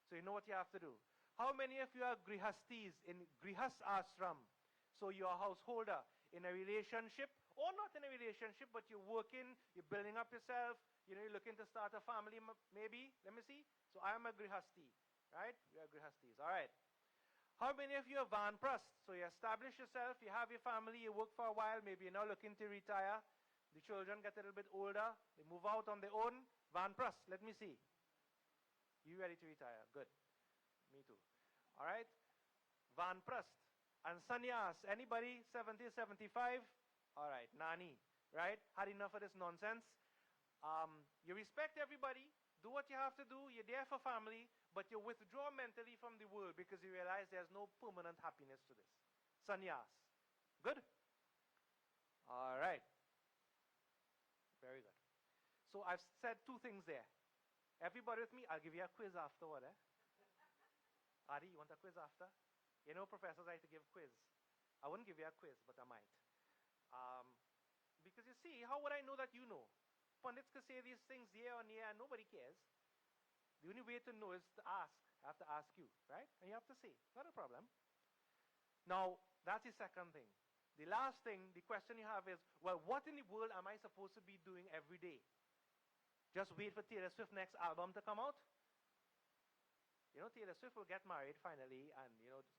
Speaker 1: So you know what you have to do. How many of you are grihastis in grihas ashram? So you're a householder in a relationship, or not in a relationship, but you're working, you're building up yourself, you're looking to start a family maybe. Let me see. So I am a grihasti, right? We are grihastis, all right. How many of you are vanprasth? So you establish yourself, you have your family, you work for a while, maybe you're now looking to retire. The children get a little bit older, they move out on their own. Vanprasth, let me see. You ready to retire? Good. Me too. All right. Vanprasth. And sannyas, anybody 70, 75? All right, Nani, right? Had enough of this nonsense. You respect everybody, do what you have to do, you're there for family, but you withdraw mentally from the world because you realize there's no permanent happiness to this. Sannyas. Good? All right. Very good. So I've said 2 things there. Everybody with me? I'll give you a quiz afterward. Adi, you want a quiz after? You know professors like to give quiz. I wouldn't give you a quiz, but I might. Because you see, how would I know that you know? Pundits could say these things year on year and nobody cares. The only way to know is to ask. I have to ask you, right? And you have to say. Not a problem. Now, that's the second thing. The last thing, the question you have is, well, what in the world am I supposed to be doing every day? Just wait for Taylor Swift's next album to come out? You know, Taylor Swift will get married finally, and,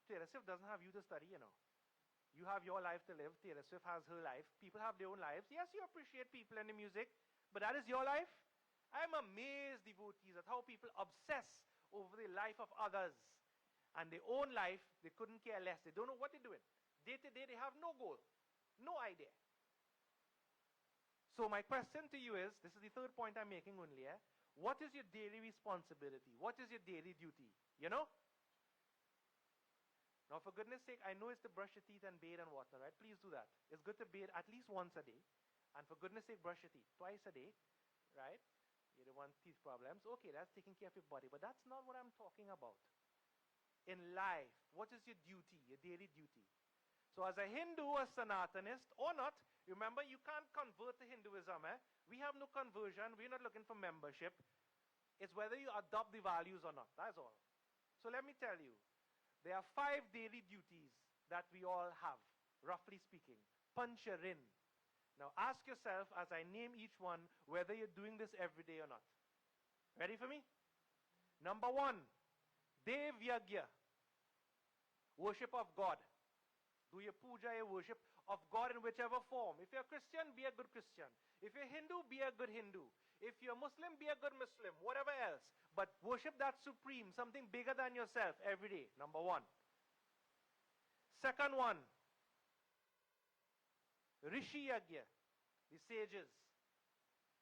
Speaker 1: Taylor Swift doesn't have you to study, You have your life to live. Taylor Swift has her life. People have their own lives. Yes, you appreciate people and the music, but that is your life. I'm amazed, devotees, at how people obsess over the life of others. And their own life, they couldn't care less. They don't know what they're doing. Day to day, they have no goal, no idea. So my question to you is, this is the third point I'm making only, what is your daily responsibility? What is your daily duty? Now, for goodness sake, I know it's to brush your teeth and bathe and whatnot, right? Please do that. It's good to bathe at least once a day. And for goodness sake, brush your teeth twice a day, right? You don't want teeth problems. Okay, that's taking care of your body. But that's not what I'm talking about. In life, what is your duty, your daily duty? So as a Hindu, a Sanatanist, or not, remember, you can't convert to Hinduism. We have no conversion. We're not looking for membership. It's whether you adopt the values or not. That's all. So let me tell you, there are 5 daily duties that we all have, roughly speaking. Pancharin. Now ask yourself, as I name each one, whether you're doing this every day or not. Ready for me? Number 1, Dev Yagya. Worship of God. Do your puja, your worship of God in whichever form. If you're a Christian, be a good Christian. If you're Hindu, be a good Hindu. If you're Muslim, be a good Muslim. Whatever else. But worship that supreme, something bigger than yourself every day. Number 1. Second one, Rishi Yagya, the sages.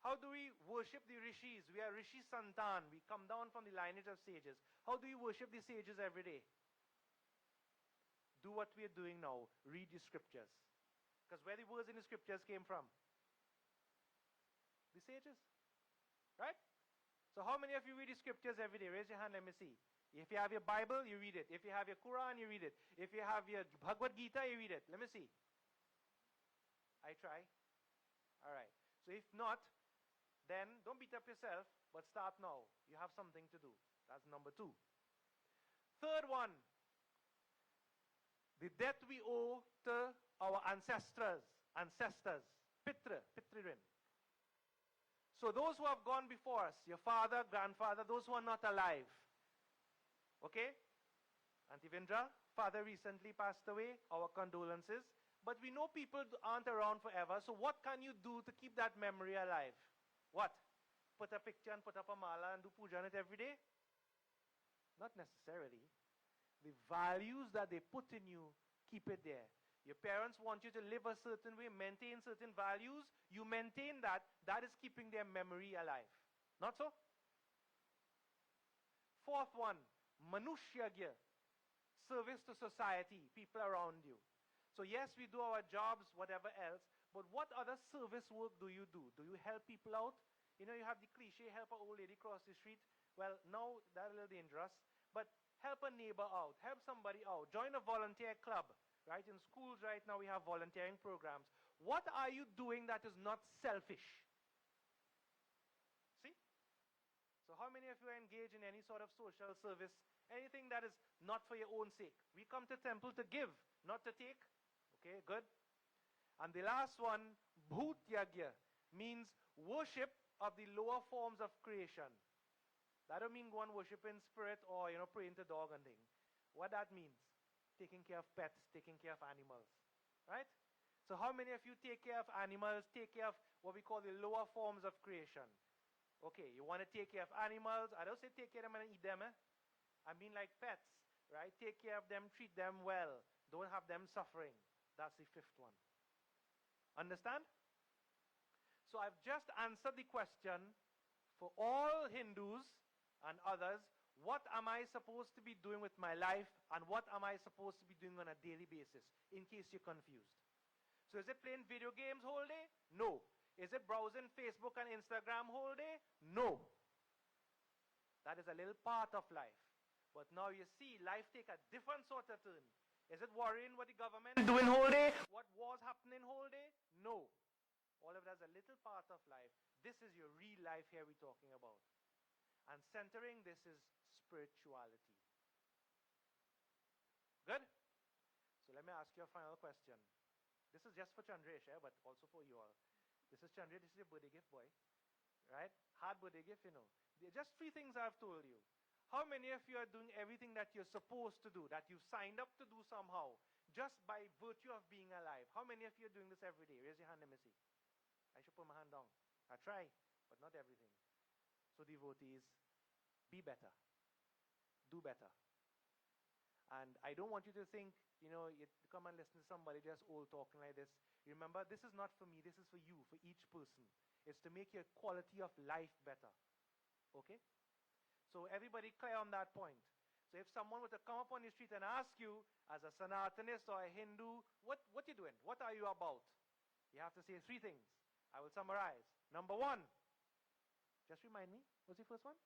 Speaker 1: How do we worship the Rishis? We are Rishi Santan. We come down from the lineage of sages. How do we worship the sages every day? Do what we are doing now. Read the scriptures. Because where the words in the scriptures came from? The sages. Right? So how many of you read the scriptures every day? Raise your hand, let me see. If you have your Bible, you read it. If you have your Quran, you read it. If you have your Bhagavad Gita, you read it. Let me see. I try. All right. So if not, then don't beat up yourself, but start now. You have something to do. That's number 2. Third one, the debt we owe to our ancestors, Pitrin. So those who have gone before us, your father, grandfather, those who are not alive. Okay? Auntie Vindra, father recently passed away, our condolences. But we know people aren't around forever, so what can you do to keep that memory alive? What? Put a picture and put up a mala and do puja on it every day? Not necessarily. The values that they put in you, keep it there. Your parents want you to live a certain way, maintain certain values. You maintain that. That is keeping their memory alive. Not so? Fourth one, Manushya Gya. Service to society, people around you. So yes, we do our jobs, whatever else, but what other service work do you do? Do you help people out? You know, you have the cliche, help an old lady cross the street. Well, now that's a little dangerous, but help a neighbor out, help somebody out, join a volunteer club, right? In schools right now we have volunteering programs. What are you doing that is not selfish? See? So how many of you are engaged in any sort of social service, anything that is not for your own sake? We come to temple to give, not to take. Okay, good. And the last one, bhut yagya, means worship of the lower forms of creation. That don't mean go and worship in spirit or, you know, praying to dog and thing. What that means, taking care of pets, taking care of animals, right? So how many of you take care of animals, take care of what we call the lower forms of creation? Okay, you want to take care of animals. I don't say take care of them and eat them. I mean like pets, right? Take care of them, treat them well. Don't have them suffering. That's the fifth one. Understand? So I've just answered the question for all Hindus and others, what am I supposed to be doing with my life and what am I supposed to be doing on a daily basis, in case you're confused. So is it playing video games whole day? No. Is it browsing Facebook and Instagram whole day? No. That is a little part of life. But now you see, life take a different sort of turn. Is it worrying what the government is doing whole day? What was happening whole day? No. All of that is a little part of life. This is your real life here we're talking about. And centering this is spirituality. Good? So let me ask you a final question. This is just for Chandresh, but also for you all. This is Chandresh, this is your birthday gift, boy. Right? Hard birthday gift, you know. There are just three things I've told you. How many of you are doing everything that you're supposed to do, that you've signed up to do somehow, just by virtue of being alive? How many of you are doing this every day? Raise your hand, let me see. I should put my hand down. I try, but not everything. So devotees, be better. Do better. And I don't want you to think, you know, you come and listen to somebody just old talking like this. Remember, this is not for me, this is for you, for each person. It's to make your quality of life better. Okay? So everybody clear on that point. So if someone were to come up on the street and ask you, as a Sanatanist or a Hindu, what you doing? What are you about? You have to say three things. I will summarize. Number one, just remind me, what's the first one?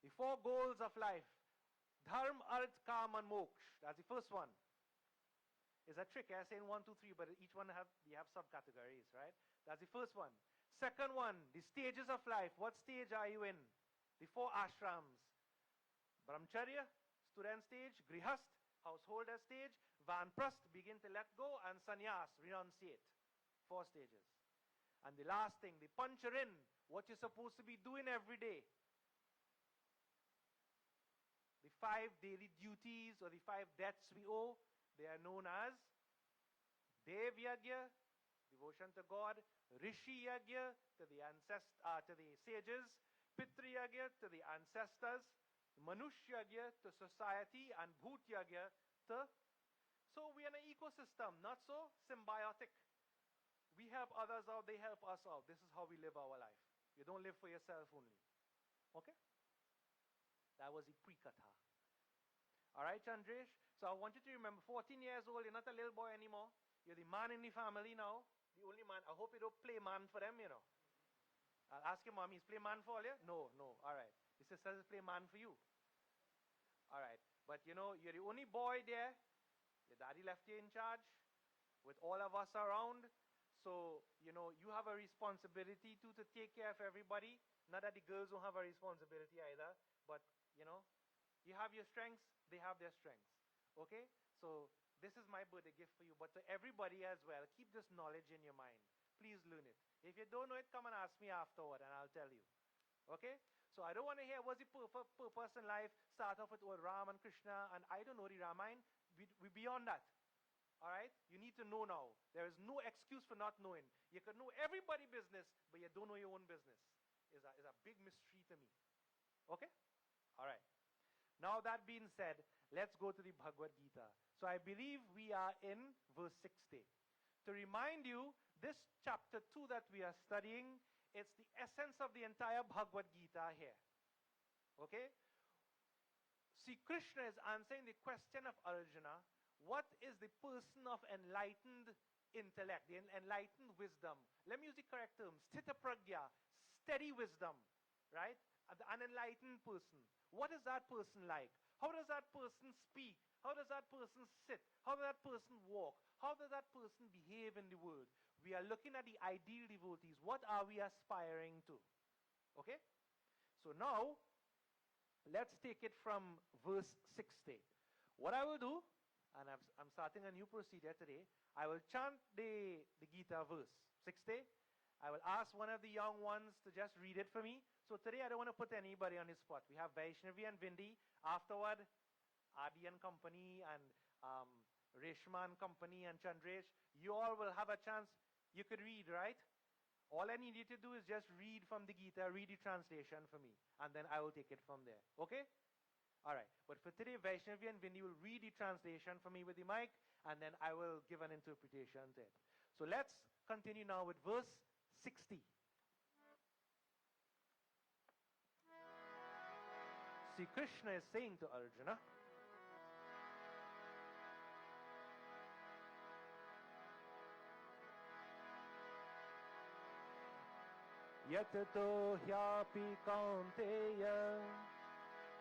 Speaker 1: The four goals of life. Dharma, Arth, Kam, and Moksha. That's the first one. It's a trick, I'm saying 1, 2, 3, but each one we have subcategories, right? That's the first one. Second one, the stages of life. What stage are you in? The 4 ashrams. Brahmacharya, student stage. Grihast, householder stage. Vanprasth, begin to let go. And sannyas, renunciate. 4 stages. And the last thing, the pancharin, what you're supposed to be doing every day. The 5 daily duties or the 5 debts we owe, they are known as Dev Yagya, devotion to God, Rishi Yagya, to the sages, Pitri Yagya, to the ancestors, Manush Yagya, to society, and Bhut Yagya, to... So we are in an ecosystem, not so symbiotic. We help others out, they help us out. This is how we live our life. You don't live for yourself only. Okay? That was the pre-katha. All right, Chandresh? So I want you to remember, 14 years old, you're not a little boy anymore. You're the man in the family now. The only man. I hope you don't play man for them, you know. I'll ask your mom, he's play man for all you? No, no. All right. The sisters play man for you. All right. But, you know, you're the only boy there. Your daddy left you in charge with all of us around. So, you know, you have a responsibility to take care of everybody. Not that the girls don't have a responsibility either. But, you know, you have your strengths, they have their strengths. Okay? So this is my birthday gift for you. But to everybody as well, keep this knowledge in your mind. Please learn it. If you don't know it, come and ask me afterward and I'll tell you. Okay? So I don't want to hear what's the purpose in life. Start off with Ram and Krishna and I don't know the Ramayana. We're beyond that. All right? You need to know now. There is no excuse for not knowing. You can know everybody's business, but you don't know your own business. It's a big mystery to me. Okay? All right. Now that being said, let's go to the Bhagavad Gita. So I believe we are in verse 60. To remind you, this chapter 2 that we are studying, it's the essence of the entire Bhagavad Gita here. Okay? See, Krishna is answering the question of Arjuna, what is the person of enlightened intellect, the enlightened wisdom? Let me use the correct term, sthita pragya, steady wisdom, right? An enlightened person. What is that person like? How does that person speak? How does that person sit? How does that person walk? How does that person behave in the world? We are looking at the ideal devotees. What are we aspiring to? Okay? So now, let's take it from verse 60. What I will do, and I'm starting a new procedure today, I will chant the Gita verse 60. I will ask one of the young ones to just read it for me. So today I don't want to put anybody on the spot. We have Vaishnavi and Vindi. Afterward, Adi and company and Reshma and company and Chandresh. You all will have a chance. You could read, right? All I need you to do is just read from the Gita, read the translation for me. And then I will take it from there. Okay? Alright. But for today, Vaishnavi and Vindi will read the translation for me with the mic. And then I will give an interpretation to it. So let's continue now with verse 60. See, Krishna is saying to Arjuna, Yatato hyapi kaunteya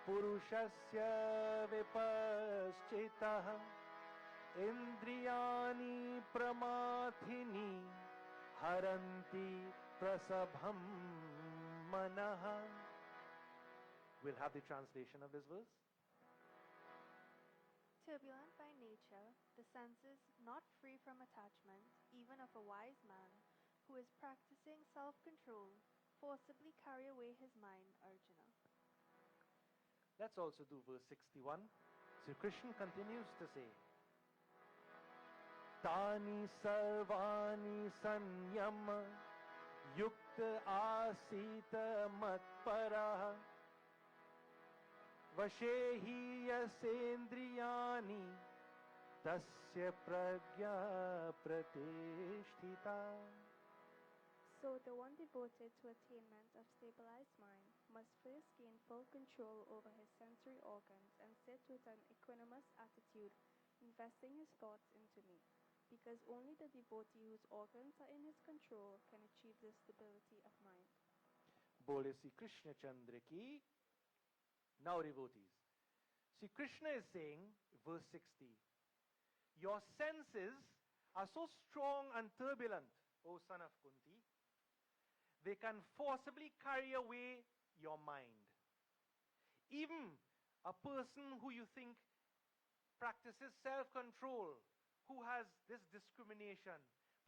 Speaker 1: purushasya vipaschitah indriyani pramathini haranti prasabham manaha. We'll have the translation of this verse.
Speaker 3: Turbulent by nature, the senses not free from attachment, even of a wise man, who is practicing self-control, forcibly carry away his mind, Arjuna.
Speaker 1: Let's also do verse 61. So Krishna continues to say, Tani sarvani sanyama yukta asita matpara vashehi yasendriyani tasya pragya pratishtita.
Speaker 3: So the one devoted to attainment of stabilized mind must first gain full control over his sensory organs and sit with an equanimous attitude, investing his thoughts into me, because only the devotee whose organs are in his control can achieve this stability of mind.
Speaker 1: Bole Sri Krishna Chandra ki. Now devotees, see, Krishna is saying, verse 60, your senses are so strong and turbulent, O son of Kunti, they can forcibly carry away your mind. Even a person who you think practices self-control, who has this discrimination,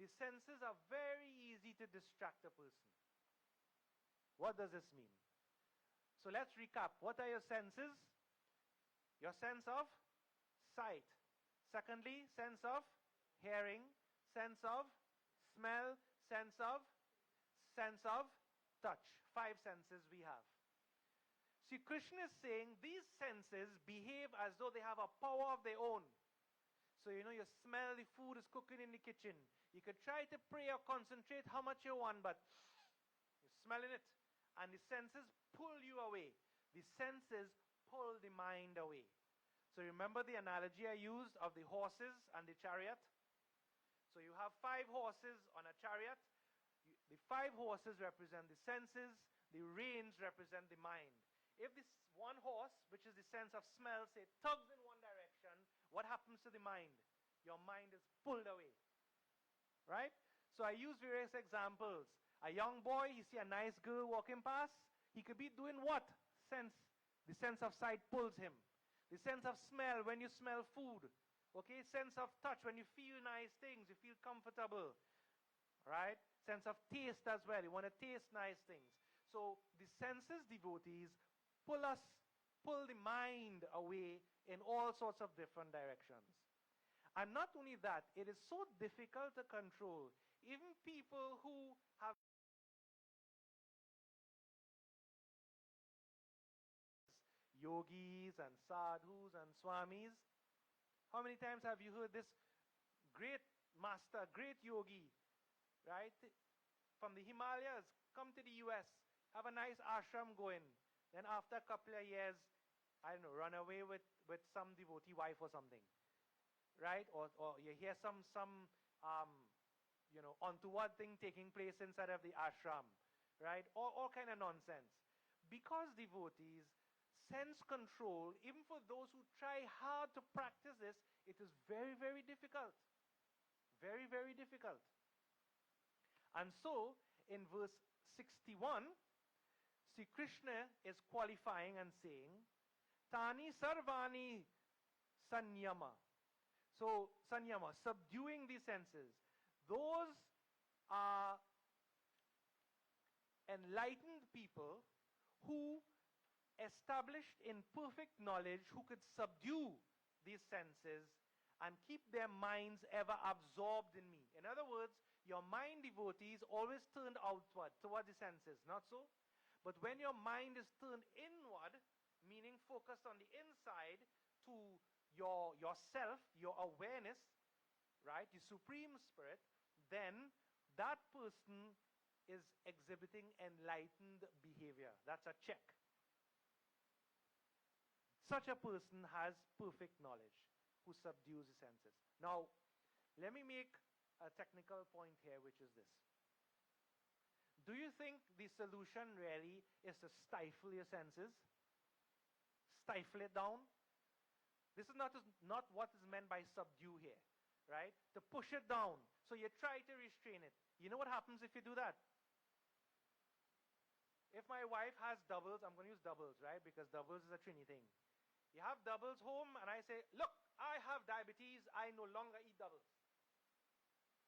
Speaker 1: the senses are very easy to distract a person. What does this mean? So let's recap. What are your senses? Your sense of sight. Secondly, sense of hearing, sense of smell, sense of touch. 5 senses we have. See, Krishna is saying these senses behave as though they have a power of their own. So, you smell the food is cooking in the kitchen. You could try to pray or concentrate how much you want, but you're smelling it. And the senses pull you away. The senses pull the mind away. So remember the analogy I used of the horses and the chariot? So you have 5 horses on a chariot. The 5 horses represent the senses. The reins represent the mind. If this one horse, which is the sense of smell, say tugs in one direction, what happens to the mind? Your mind is pulled away. Right? So I use various examples. A young boy, he see a nice girl walking past, he could be doing what? The sense of sight pulls him. The sense of smell, when you smell food. Okay, sense of touch, when you feel nice things, you feel comfortable. Right? Sense of taste as well, you want to taste nice things. So the senses, devotees, pull the mind away in all sorts of different directions. And not only that, it is so difficult to control. Even people who have yogis and sadhus and swamis. How many times have you heard this great master, great yogi, right, from the Himalayas, come to the US, have a nice ashram going. Then after a couple of years, I don't know, run away with some devotee wife or something, right? Or you hear some untoward thing taking place inside of the ashram, right? All kind of nonsense. Because devotees sense control, even for those who try hard to practice this, it is very, very difficult. Very, very difficult. And so, in verse 61, Sri Krishna is qualifying and saying, Tani sarvani sanyama. So, sanyama, subduing the senses. Those are enlightened people who established in perfect knowledge, who could subdue these senses and keep their minds ever absorbed in me. In other words, your mind, devotees, always turned outward, toward the senses, not so? But when your mind is turned inward, meaning focused on the inside, to yourself, your awareness, right, the Supreme Spirit, then that person is exhibiting enlightened behavior. That's a check. Such a person has perfect knowledge, who subdues the senses. Now, let me make a technical point here, which is this. Do you think the solution really is to stifle your senses? Stifle it down? This is not what is meant by subdue here, right? To push it down. So you try to restrain it. You know what happens if you do that? If my wife has doubles, I'm going to use doubles, right? Because doubles is a Trini thing. You have doubles home, and I say, look, I have diabetes, I no longer eat doubles.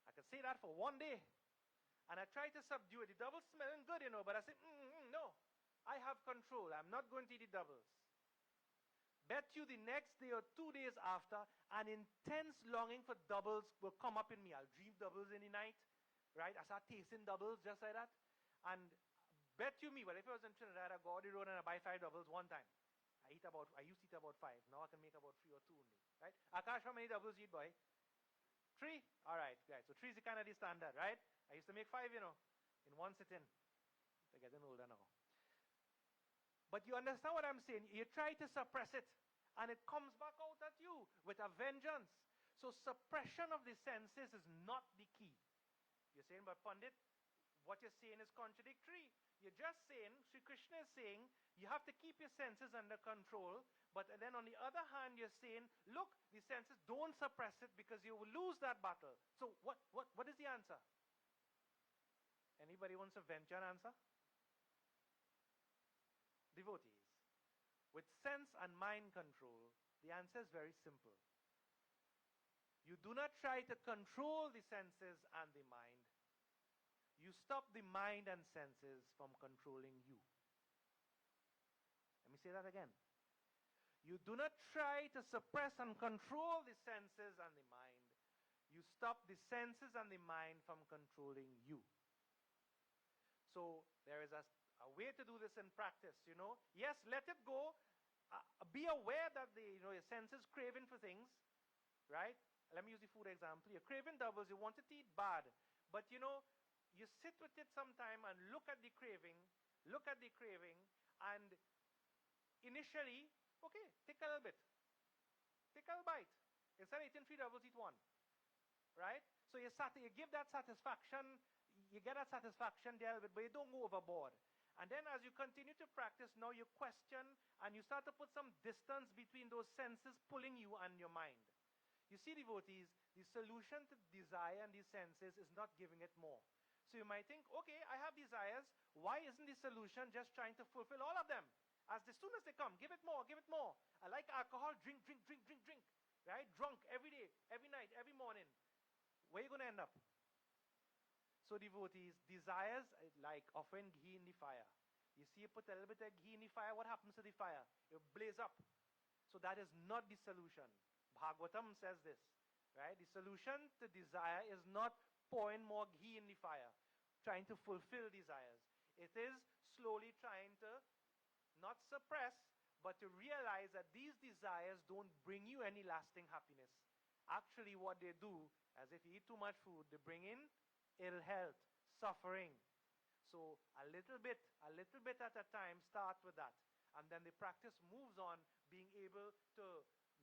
Speaker 1: I can say that for one day. And I try to subdue it. The doubles smelling good, but I say, no, I have control. I'm not going to eat the doubles. Bet you the next day or 2 days after, an intense longing for doubles will come up in me. I'll dream doubles in the night, right? I start tasting doubles just like that. And bet you me, well, if I was in Trinidad, I go out the road and I buy 5 doubles one time. I used to eat about 5. Now I can make about 3 or 2 only, right? Akash, how many doubles you eat, boy? 3? All right, right. So 3 is kind of the standard, right? I used to make 5, in one sitting. I'm getting older now. But you understand what I'm saying? You try to suppress it, and it comes back out at you with a vengeance. So suppression of the senses is not the key. You're saying, but Pandit, what you're saying is contradictory. You're just saying, Sri Krishna is saying, you have to keep your senses under control, but then on the other hand, you're saying, look, the senses, don't suppress it because you will lose that battle. So what is the answer? Anybody wants to venture an answer? Devotees. With sense and mind control, the answer is very simple. You do not try to control the senses and the mind. You stop the mind and senses from controlling you. Let me say that again. You do not try to suppress and control the senses and the mind. You stop the senses and the mind from controlling you. So there is a way to do this in practice, Yes, let it go. Be aware that your senses craving for things, right? Let me use the food example. You're craving doubles. You want to eat bad. But, you sit with it sometime and look at the craving, and initially, okay, take a little bit. Take a little bite. Instead of eating 3 doubles, eat 1, right? So you give that satisfaction, you get that satisfaction there a little bit, but you don't go overboard. And then as you continue to practice, now you question and you start to put some distance between those senses pulling you and your mind. You see, devotees, the solution to desire and these senses is not giving it more. So you might think, okay, I have desires. Why isn't the solution just trying to fulfill all of them? As soon as they come, give it more, give it more. I like alcohol, drink, right? Drunk every day, every night, every morning. Where are you going to end up? So devotees, desires like offering ghee in the fire. You see, you put a little bit of ghee in the fire, what happens to the fire? It will blaze up. So that is not the solution. Bhagavatam says this, right? The solution to desire is not pouring more ghee in the fire, trying to fulfill desires. It is slowly trying to not suppress, but to realize that these desires don't bring you any lasting happiness. Actually, what they do, as if you eat too much food, they bring in ill health, suffering. So a little bit at a time, start with that. And then the practice moves on being able to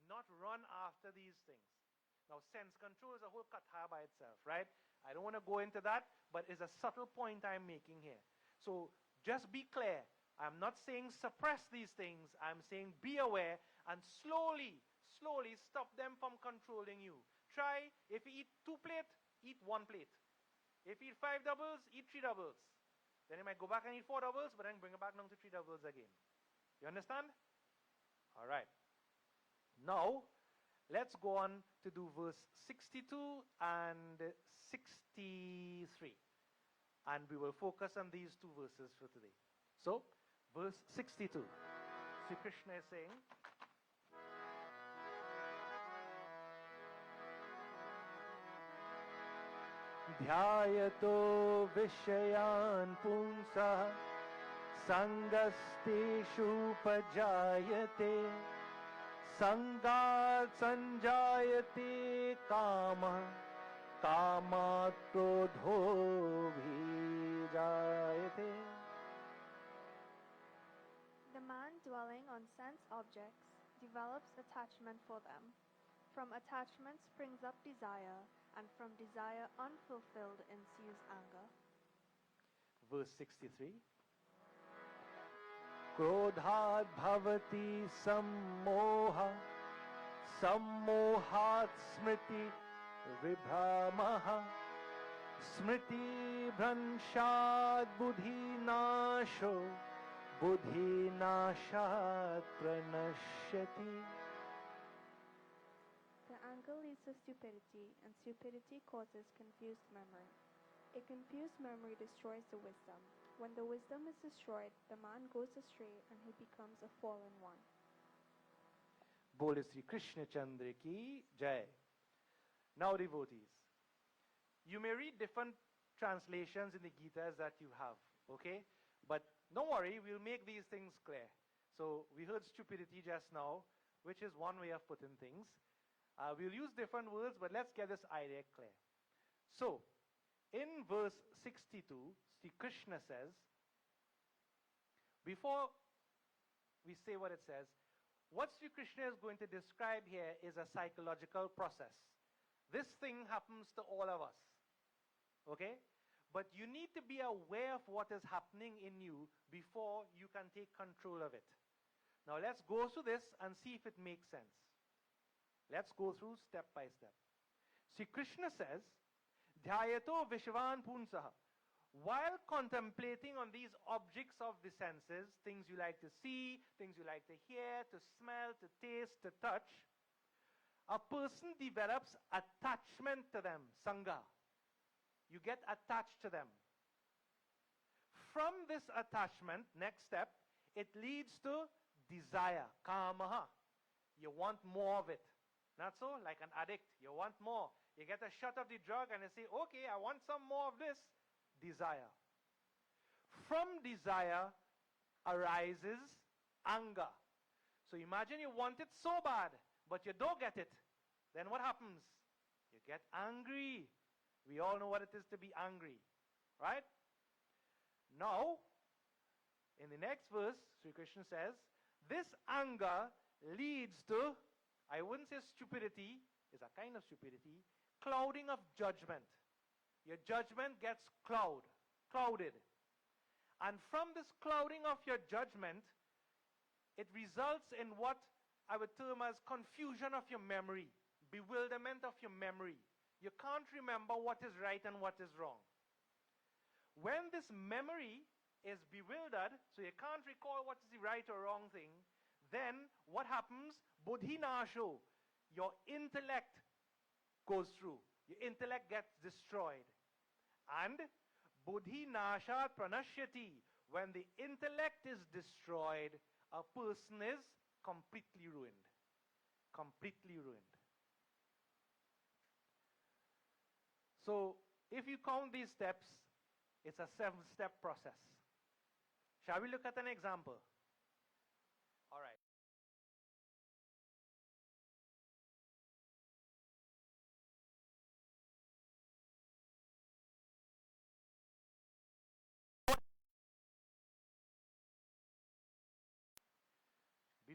Speaker 1: not run after these things. Now, sense control is a whole katha by itself, right? I don't want to go into that, but it's a subtle point I'm making here. So just be clear. I'm not saying suppress these things. I'm saying be aware and slowly, slowly stop them from controlling you. Try, if you eat 2 plates, eat 1 plate. If you eat 5 doubles, eat 3 doubles. Then you might go back and eat 4 doubles, but then bring it back down to 3 doubles again. You understand? All right. Now, let's go on to do verse 62 and 63. And we will focus on these 2 verses for today. So, verse 62. Sri Krishna is saying, Dhyayato Vishayan Punsa Sangastishu Pajayate Sangat Sanjayate Kama Kama Krodho Bhijayate.
Speaker 3: The man dwelling on sense objects develops attachment for them. From attachment springs up desire, and from desire unfulfilled ensues anger.
Speaker 1: Verse 63. Krodhat bhavati sammoha sammohat smriti vibhramaha smriti bhranshad buddhi nasho buddhi nashat pranashyati.
Speaker 3: The anger leads to stupidity, and stupidity causes confused memory. A confused memory destroys the wisdom. When the wisdom is destroyed, the man goes astray and he becomes a fallen one.
Speaker 1: Bole Sri Krishna Chandra ki Jai. Now, devotees, you may read different translations in the Gitas that you have, okay? But don't worry, we'll make these things clear. So, we heard stupidity just now, which is one way of putting things. We'll use different words, but let's get this idea clear. So, in verse 62, Sri Krishna says, before we say what it says, what Sri Krishna is going to describe here is a psychological process. This thing happens to all of us, okay? But you need to be aware of what is happening in you before you can take control of it. Now let's go through this and see if it makes sense. Let's go through step by step. Sri Krishna says, Dhyayato Vishvan Punsaha. While contemplating on these objects of the senses, things you like to see, things you like to hear, to smell, to taste, to touch, a person develops attachment to them, sangha. You get attached to them. From this attachment, next step, it leads to desire, kamaha. You want more of it. Not so? Like an addict, you want more. You get a shot of the drug and you say, okay, I want some more of this. Desire. From desire arises anger. So imagine you want it so bad, but you don't get it. Then what happens? You get angry. We all know what it is to be angry. Right? Now, in the next verse, Sri Krishna says, this anger leads to, I wouldn't say stupidity, it's a kind of stupidity, clouding of judgment. Your judgment gets clouded. And from this clouding of your judgment, it results in what I would term as confusion of your memory, bewilderment of your memory. You can't remember what is right and what is wrong. When this memory is bewildered, so you can't recall what is the right or wrong thing, then what happens? Buddhi nasho, your intellect goes through. Your intellect gets destroyed. And buddhi nashat pranashyati, when the intellect is destroyed, a person is completely ruined. Completely ruined. So, if you count these steps, it's a 7-step process. Shall we look at an example? All right.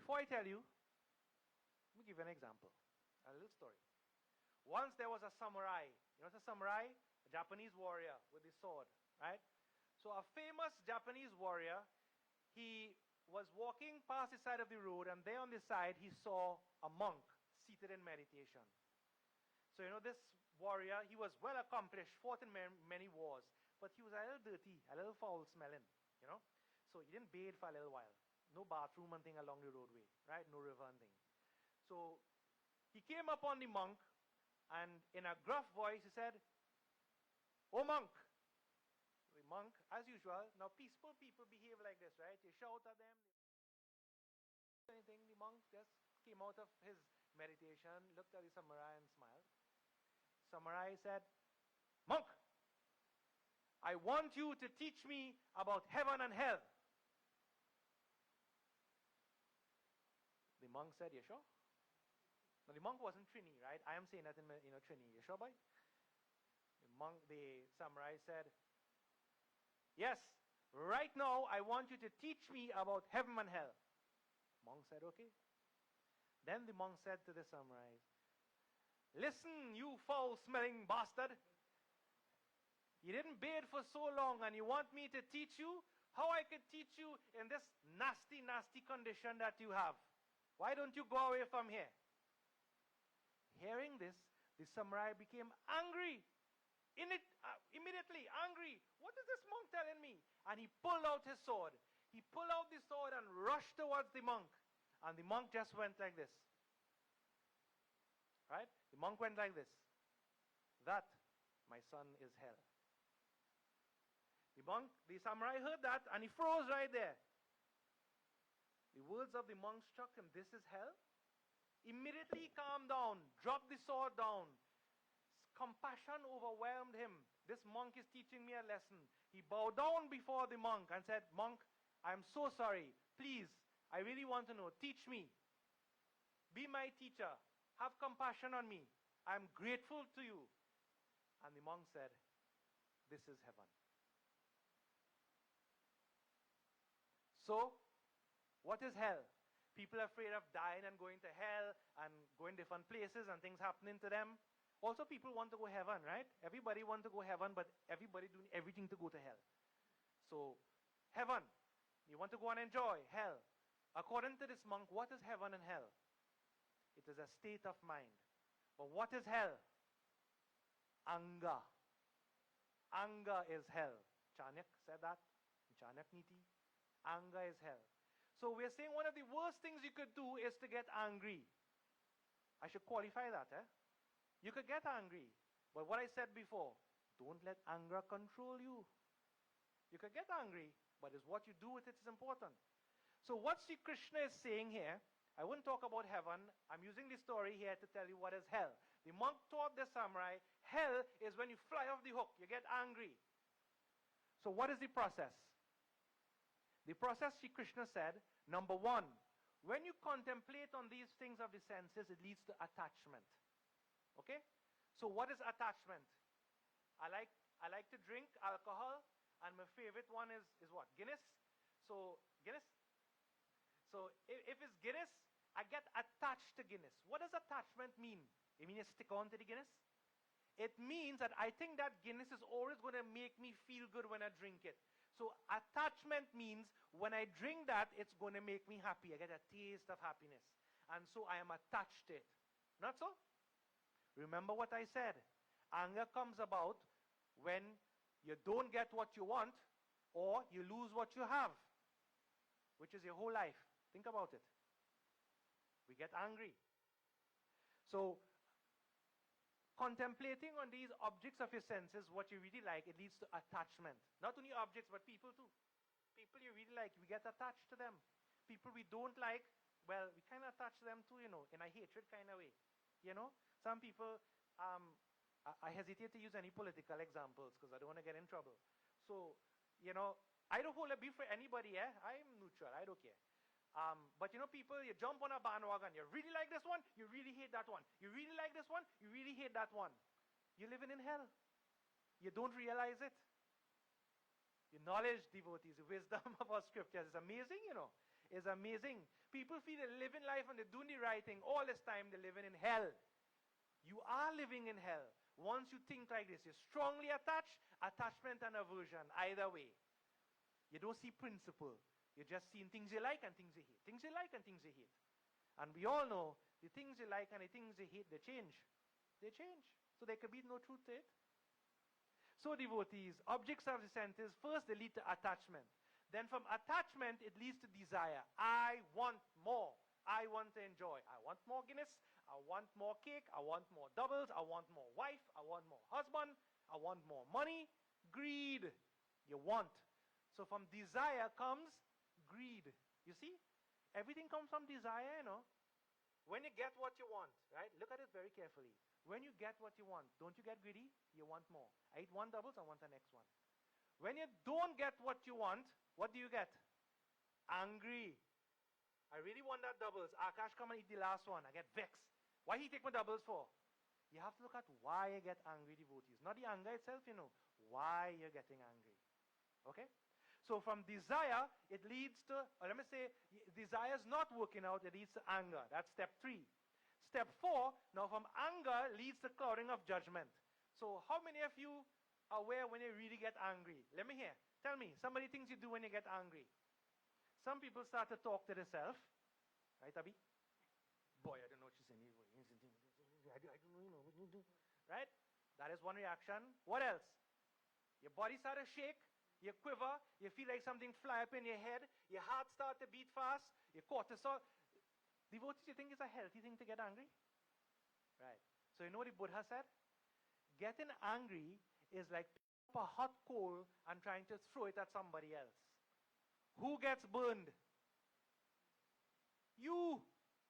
Speaker 1: before I tell you, let me give you an example, a little story. Once there was a samurai. You know what's a samurai? A Japanese warrior with his sword, right? So a famous Japanese warrior, he was walking past the side of the road, and there on the side he saw a monk seated in meditation. So this warrior, he was well accomplished, fought in many wars, but he was a little dirty, a little foul smelling, So he didn't bathe for a little while. No bathroom and thing along the roadway, right? No river and thing. So he came upon the monk, and in a gruff voice he said, "Oh monk." The monk, as usual, now peaceful people behave like this, right? You shout at them, anything. The monk just came out of his meditation, looked at the samurai and smiled. Samurai said, "Monk, I want you to teach me about heaven and hell." The monk said, "You sure?" Now the monk wasn't Trini, right? I am saying that in Trini. You sure, boy? The samurai said, "Yes, right now I want you to teach me about heaven and hell." Monk said, "Okay." Then the monk said to the samurai, "Listen, you foul-smelling bastard. You didn't bathe for so long and you want me to teach you how I could teach you in this nasty, nasty condition that you have. Why don't you go away from here?" Hearing this, the samurai became angry. Immediately angry. What is this monk telling me? And he pulled out his sword. He pulled out the sword and rushed towards the monk. And the monk just went like this. Right? The monk went like this. "That, my son, is hell." The samurai heard that and he froze right there. The words of the monk struck him. This is hell? Immediately he calmed down, dropped the sword down. Compassion overwhelmed him. This monk is teaching me a lesson. He bowed down before the monk and said, "Monk, I'm so sorry. Please, I really want to know. Teach me. Be my teacher. Have compassion on me. I'm grateful to you." And the monk said, "This is heaven." So, what is hell? People are afraid of dying and going to hell and going different places and things happening to them. Also, people want to go heaven, right? Everybody wants to go heaven, but everybody doing everything to go to hell. So, heaven, you want to go and enjoy. Hell. According to this monk, what is heaven and hell? It is a state of mind. But what is hell? Anger. Anger is hell. Chanyak said that. Chanyak Niti. Anger is hell. So we're saying one of the worst things you could do is to get angry. I should qualify that, eh? You could get angry. But what I said before, don't let anger control you. You could get angry, but it's what you do with it is important. So what Sri Krishna is saying here, I wouldn't talk about heaven. I'm using this story here to tell you what is hell. The monk taught the samurai, hell is when you fly off the hook, you get angry. So what is the process? The process, Sri Krishna said, number one, when you contemplate on these things of the senses, it leads to attachment. Okay? So what is attachment? I like to drink alcohol, and my favorite one is what? Guinness. So Guinness. So if it's Guinness, I get attached to Guinness. What does attachment mean? You mean you stick on to the Guinness? It means that I think that Guinness is always going to make me feel good when I drink it. So attachment means when I drink that, it's going to make me happy. I get a taste of happiness. And so I am attached to it. Not so? Remember what I said. Anger comes about when you don't get what you want or you lose what you have, which is your whole life. Think about it. We get angry. So contemplating on these objects of your senses, what you really like, it leads to attachment. Not only objects, but people too. People you really like, we get attached to them. People we don't like, well, we kind of attach to them too, in a hatred kind of way. Some people, I hesitate to use any political examples because I don't want to get in trouble. So, I don't hold a beef for anybody, I'm neutral, I don't care. But people, you jump on a bandwagon. You really like this one, you really hate that one. You really like this one, you really hate that one. You're living in hell. You don't realize it. Your knowledge, devotees, the wisdom of our scriptures is amazing, It's amazing. People feel they're living life and they're doing the right thing. All this time they're living in hell. You are living in hell. Once you think like this, you're strongly attached, attachment and aversion, either way. You don't see principle. You're just seeing things you like and things you hate. Things you like and things you hate. And we all know the things you like and the things you hate, they change. They change. So there could be no truth to it. So devotees, objects of the senses, first they lead to attachment. Then from attachment, it leads to desire. I want more. I want to enjoy. I want more Guinness. I want more cake. I want more doubles. I want more wife. I want more husband. I want more money. Greed. You want. So from desire comes greed. You see? Everything comes from desire, you know. When you get what you want, right? Look at it very carefully. When you get what you want, don't you get greedy? You want more. I eat one doubles, I want the next one. When you don't get what you want, what do you get? Angry. I really want that doubles. Akash come and eat the last one. I get vexed. Why he take my doubles for? You have to look at why you get angry, devotees. Not the anger itself, you know. Why you're getting angry. Okay? So from desire, it leads to, or let me say, desire is not working out, it leads to anger. That's step 3. Step 4, now from anger leads to clouding of judgment. So how many of you are aware when you really get angry? Let me hear. Tell me, somebody things you do when you get angry. Some people start to talk to themselves. Right, Abhi? Boy, I don't know what she's saying. I don't know, you know. Right? That is one reaction. What else? Your body start to shake. You quiver, you feel like something fly up in your head, your heart start to beat fast, your cortisol. Devotees, you think it's a healthy thing to get angry? Right. So you know what the Buddha said? Getting angry is like picking up a hot coal and trying to throw it at somebody else. Who gets burned? You,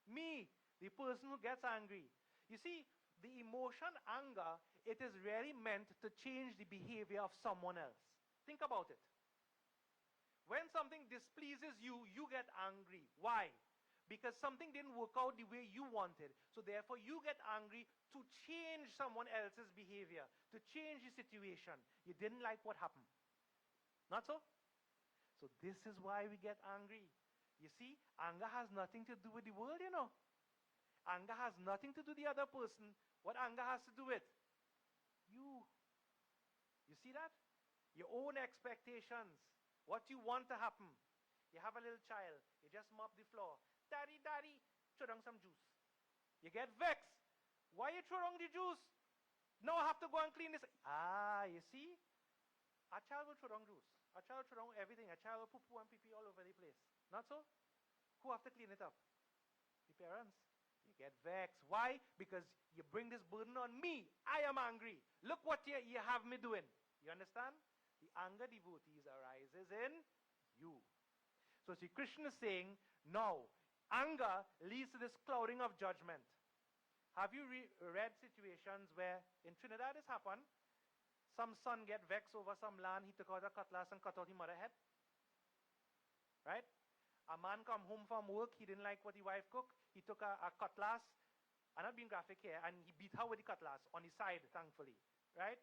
Speaker 1: me, the person who gets angry. You see, the emotion anger, it is really meant to change the behavior of someone else. Think about it. When something displeases you, you get angry. Why? Because something didn't work out the way you wanted. So therefore you get angry to change someone else's behavior, to change the situation. You didn't like what happened. Not so? So this is why we get angry. You see, anger has nothing to do with the world, you know. Anger has nothing to do with the other person. What anger has to do with? You. You see that? Your own expectations, what you want to happen. You have a little child, you just mop the floor. Daddy, daddy, throw down some juice. You get vexed. Why you throw down the juice? Now I have to go and clean this. Ah, you see? A child will throw down juice. A child will throw down everything. A child will poo-poo and pee-pee all over the place. Not so? Who have to clean it up? The parents. You get vexed. Why? Because you bring this burden on me. I am angry. Look what you have me doing. You understand? The anger, devotees, arises in you. So Sri Krishna is saying, now, anger leads to this clouding of judgment. Have you read situations where in Trinidad this happened? Some son get vexed over some land, he took out a cutlass and cut out his mother head. Right? A man come home from work, he didn't like what the wife cooked, he took a cutlass, I'm not being graphic here, and he beat her with the cutlass on his side, thankfully. Right?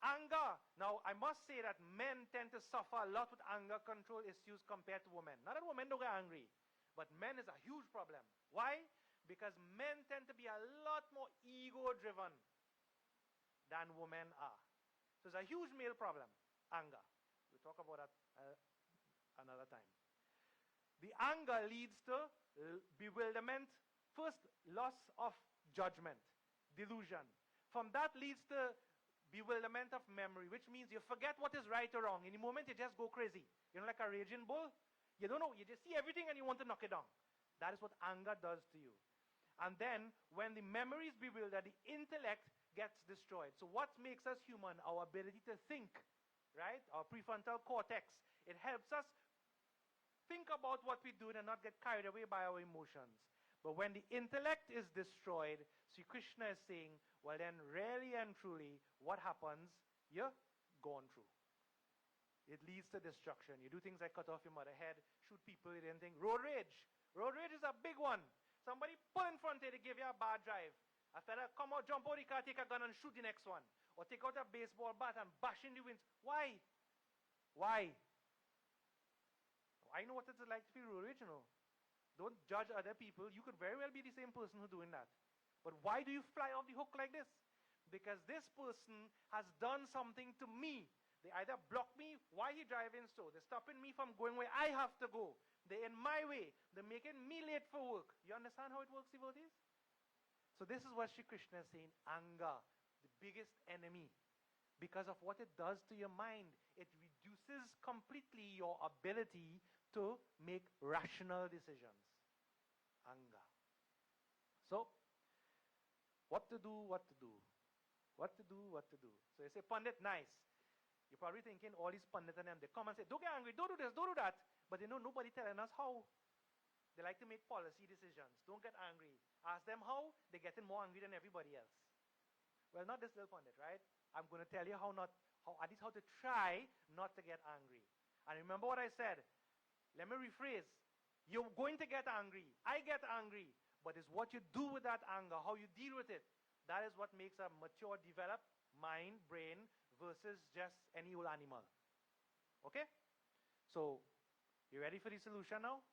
Speaker 1: Anger. Now, I must say that men tend to suffer a lot with anger control issues compared to women. Not that women don't get angry, but men is a huge problem. Why? Because men tend to be a lot more ego-driven than women are. So it's a huge male problem, anger. We'll talk about that another time. The anger leads to bewilderment. First, loss of judgment, delusion. From that leads to bewilderment of memory, which means you forget what is right or wrong. In the moment, you just go crazy. You know, like a raging bull. You don't know. You just see everything and you want to knock it down. That is what anger does to you. And then, when the memory is bewildered, the intellect gets destroyed. So what makes us human? Our ability to think, right? Our prefrontal cortex. It helps us think about what we do and not get carried away by our emotions. But when the intellect is destroyed, Sri Krishna is saying, well then, really and truly, what happens? You're gone through. It leads to destruction. You do things like cut off your mother head, shoot people you didn't think. Road rage. Road rage is a big one. Somebody pull in front of you to give you a bad drive. A fella come out, jump out the car, take a gun and shoot the next one. Or take out a baseball bat and bash in the winds. Why? Why? I know what it's like to feel road rage, you know.
Speaker 4: Don't judge other people. You could very well be the same person who's doing that. But why do you fly off the hook like this? Because this person has done something to me. They either block me while he driving slow. They're stopping me from going where I have to go. They're in my way. They're making me late for work. You understand how it works, devotees? So this is what Shri Krishna is saying. Anger, the biggest enemy. Because of what it does to your mind. It reduces completely your ability to make rational decisions. Anger. So, what to do, what to do. What to do, what to do. So you say, Pandit, nice. You're probably thinking all these Pandit and them, they come and say, don't get angry, don't do this, don't do that. But you know, nobody telling us how. They like to make policy decisions. Don't get angry. Ask them how, they're getting more angry than everybody else. Well, not this little Pandit, right? I'm going to tell you at least how to try not to get angry. And remember what I said. Let me rephrase. You're going to get angry. I get angry. But it's what you do with that anger, how you deal with it. That is what makes a mature, developed mind, brain, versus just any old animal. Okay? So, you ready for the solution now?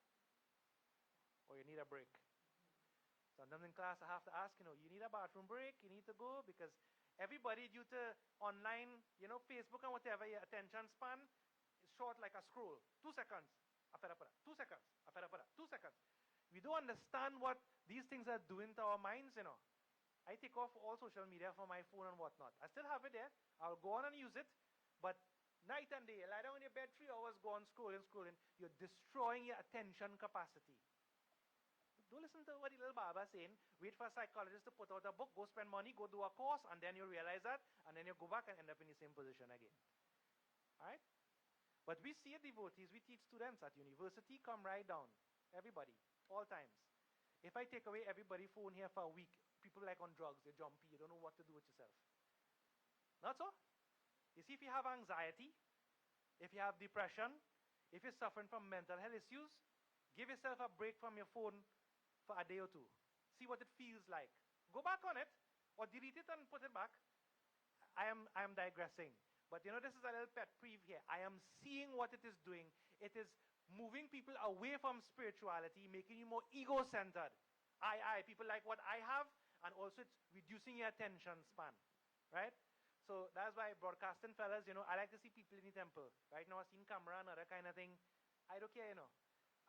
Speaker 4: Or you need a break? Sometimes in class I have to ask, you need a bathroom break? You need to go? Because everybody, due to online, Facebook and whatever, your attention span is short like a scroll. 2 seconds. 2 seconds. 2 seconds. We don't understand what these things are doing to our minds, I take off all social media from my phone and whatnot. I still have it there. I'll go on and use it. But night and day, lie down in your bed 3 hours, go on scrolling. You're destroying your attention capacity. Don't listen to what the little Baba is saying. Wait for a psychologist to put out a book, go spend money, go do a course, and then you realize that, and then you go back and end up in the same position again. Alright? But we see it, devotees, we teach students at university, come right down. Everybody, all times. If I take away everybody's phone here for a week, people like on drugs, they're jumpy, you don't know what to do with yourself. Not so? You see, if you have anxiety, if you have depression, if you're suffering from mental health issues, give yourself a break from your phone for a day or two. See what it feels like. Go back on it, or delete it and put it back. I am digressing. But this is a little pet peeve here. I am seeing what it is doing. It is moving people away from spirituality, making you more ego-centered. People like what I have, and also it's reducing your attention span, right? So that's why broadcasting, fellas, I like to see people in the temple. Right now I've seen camera and other kind of thing. I don't care,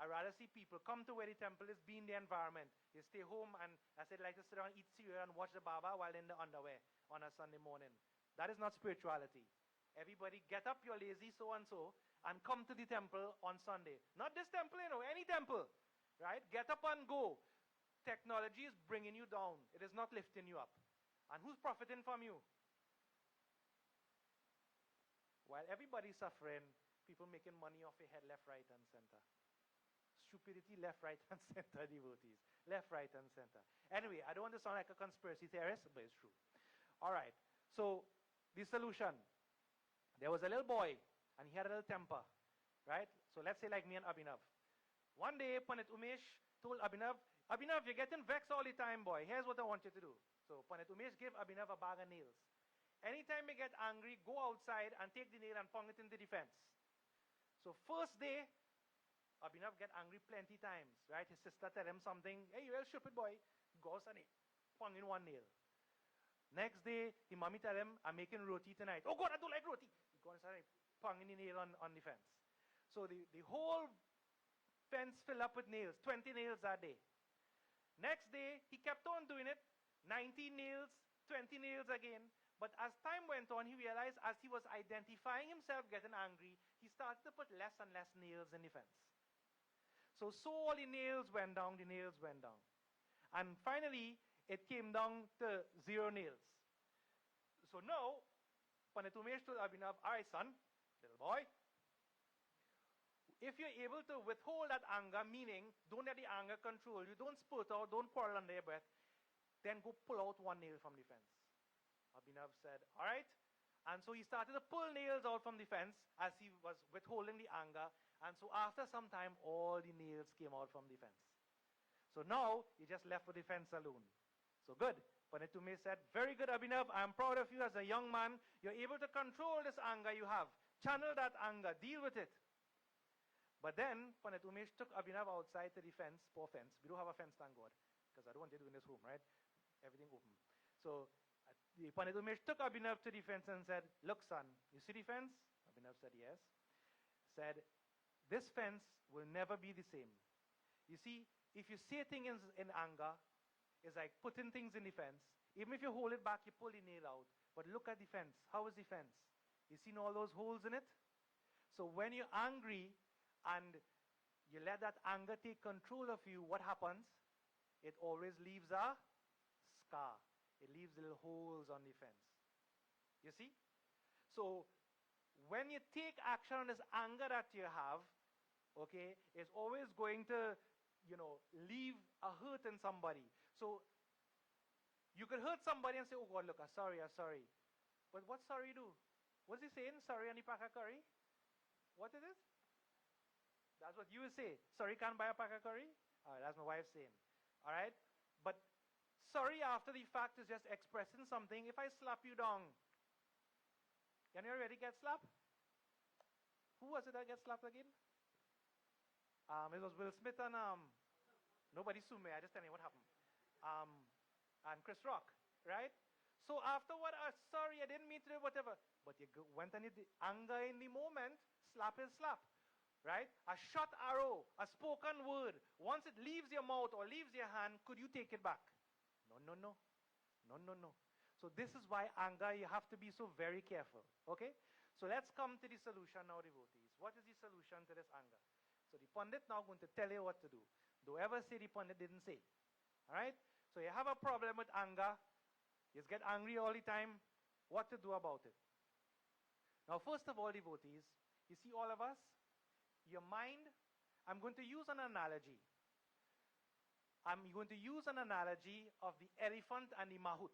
Speaker 4: I rather see people come to where the temple is, be in the environment. You stay home and I said like to sit down, eat cereal and watch the Baba while in the underwear on a Sunday morning. That is not spirituality. Everybody get up, you're lazy, so-and-so, and come to the temple on Sunday. Not this temple, any temple, right? Get up and go. Technology is bringing you down. It is not lifting you up. And who's profiting from you? While everybody's suffering, people making money off your head left, right, and center. Stupidity left, right, and center, devotees. Left, right, and center. Anyway, I don't want to sound like a conspiracy theorist, but it's true. All right. So, the solution. There was a little boy, and he had a little temper, right? So let's say like me and Abhinav. One day, Pandit Umesh told Abhinav, you're getting vexed all the time, boy. Here's what I want you to do. So Pandit Umesh gave Abhinav a bag of nails. Anytime you get angry, go outside and take the nail and pong it in the defense. So first day, Abhinav get angry plenty times, right? His sister tell him something, hey, you're a stupid boy. He goes and he pong in one nail. Next day, his mommy tell him, I'm making roti tonight. Oh God, I don't like roti. He goes and pong in the nail on the fence. So the whole fence filled up with nails, 20 nails that day. Next day, he kept on doing it, 19 nails, 20 nails again. But as time went on, he realized as he was identifying himself getting angry, he started to put less and less nails in the fence. So all the nails went down, And finally, it came down to 0 nails. So now, Pandit Umesh told Abhinav, all right, son, little boy, if you're able to withhold that anger, meaning don't let the anger control you, don't spurt out, don't quarrel under your breath, then go pull out 1 nail from the fence. Abhinav said, all right. And so he started to pull nails out from the fence as he was withholding the anger. And so after some time, all the nails came out from the fence. So now, he just left with the fence alone. So good. Pandit Umesh said, very good, Abhinav. I'm proud of you as a young man. You're able to control this anger you have. Channel that anger. Deal with it. But then, Pandit Umesh took Abhinav outside to the fence, poor fence. We don't have a fence, thank God, because I don't want you to do in this home, right? Everything open. So, the Pandit Umesh took Abhinav to the fence and said, look, son, you see the fence? Abhinav said, yes. Said, this fence will never be the same. You see, if you say things in anger, it's like putting things in the fence. Even if you hold it back, you pull the nail out. But look at the fence. How is the fence? You seen all those holes in it? So when you're angry and you let that anger take control of you, what happens? It always leaves a scar. It leaves little holes on the fence. You see? So when you take action on this anger that you have, okay, it's always going to, leave a hurt in somebody. So you could hurt somebody and say, oh God, look, I'm sorry. But what sorry do? What's he saying? Sorry, any pack of curry? What is it? That's what you will say. Sorry, can't buy a pack of curry? All right, that's my wife saying. All right? But sorry after the fact is just expressing something. If I slap you down, can you already get slapped? Who was it that get slapped again? It was Will Smith and nobody sue me. I just tell you what happened. And Chris Rock, right? So afterward, sorry, I didn't mean to do whatever. But you went and the anger in the moment, slap is slap, right? A shot arrow, a spoken word. Once it leaves your mouth or leaves your hand, could you take it back? No. So this is why anger, you have to be so very careful, okay? So let's come to the solution now, devotees. What is the solution to this anger? So the Pandit now going to tell you what to do. Don't ever say the Pandit didn't say. All right? So you have a problem with anger. You just get angry all the time. What to do about it? Now, first of all, devotees, you see all of us? Your mind, I'm going to use an analogy. I'm going to use an analogy of the elephant and the mahout.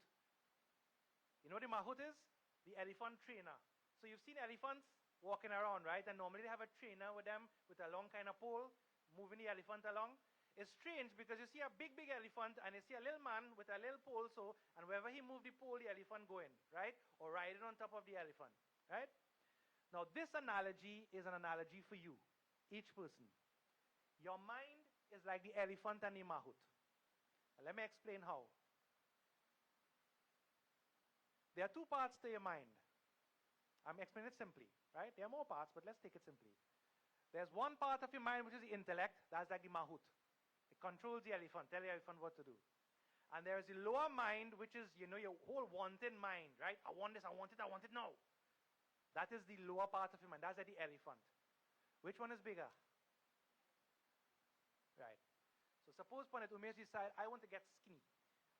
Speaker 4: You know what the mahout is? The elephant trainer. So you've seen elephants walking around, right? And normally they have a trainer with them with a long kind of pole, moving the elephant along. It's strange because you see a big elephant and you see a little man with a little pole, and wherever he moves the pole, the elephant going, right? Or riding on top of the elephant, right? Now this analogy is an analogy for you, each person. Your mind is like the elephant and the mahout. Let me explain how. There are two parts to your mind. I'm explaining it simply, right? There are more parts, but let's take it simply. There's one part of your mind which is the intellect. That's like the mahout. It controls the elephant, tell the elephant what to do. And there is the lower mind, which is, your whole wanting mind, right? I want this, I want it now. That is the lower part of your mind. That's like the elephant. Which one is bigger? Right. So suppose Pandit Umesh decide, I want to get skinny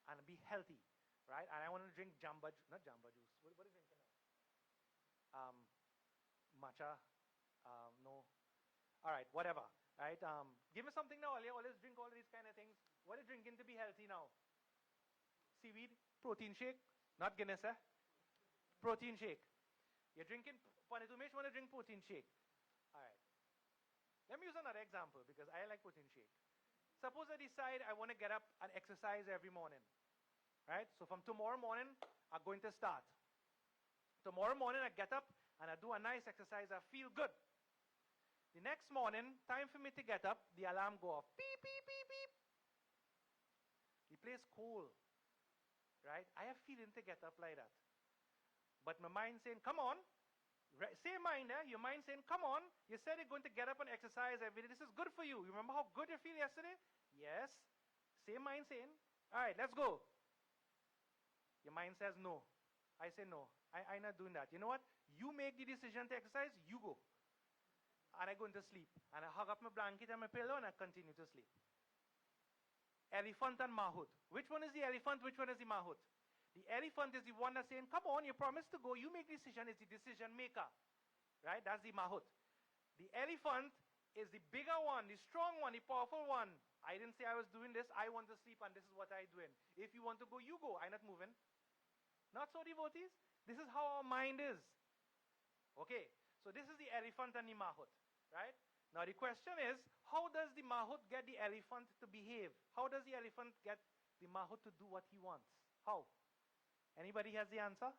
Speaker 4: and be healthy, right? And I want to drink not jamba juice. What are you drinking now? Matcha, no. All right, whatever, right? Give me something now, always drink all these kind of things. What are you drinking to be healthy now? Seaweed, protein shake, not Guinness, eh? Protein shake. You're drinking, Pandit Umesh want to drink protein shake. All right. Let me use another example because I like protein shake. Suppose I decide I want to get up and exercise every morning, right? So from tomorrow morning, I'm going to start. Tomorrow morning, I get up and I do a nice exercise. I feel good. The next morning, time for me to get up, the alarm go off. Beep, beep, beep, beep. The place cold, right? I have feeling to get up like that. But my mind saying, come on. Same mind, your mind saying, come on. You said you're going to get up and exercise every day. This is good for you. You remember how good you feel yesterday? Yes. Same mind saying, all right, let's go. Your mind says no. I say no. I'm not doing that. You know what? You make the decision to exercise, you go. And I go into sleep. And I hug up my blanket and my pillow and I continue to sleep. Elephant and mahout. Which one is the elephant? Which one is the mahout? The elephant is the one that's saying, come on, you promised to go. You make the decision. It's the decision maker. Right? That's the mahout. The elephant is the bigger one, the strong one, the powerful one. I didn't say I was doing this. I want to sleep and this is what I'm doing. If you want to go, you go. I'm not moving. Not so, devotees. This is how our mind is. Okay, so this is the elephant and the mahout, right? Now the question is, how does the mahout get the elephant to behave? How does the elephant get the mahout to do what he wants? How? Anybody has the answer?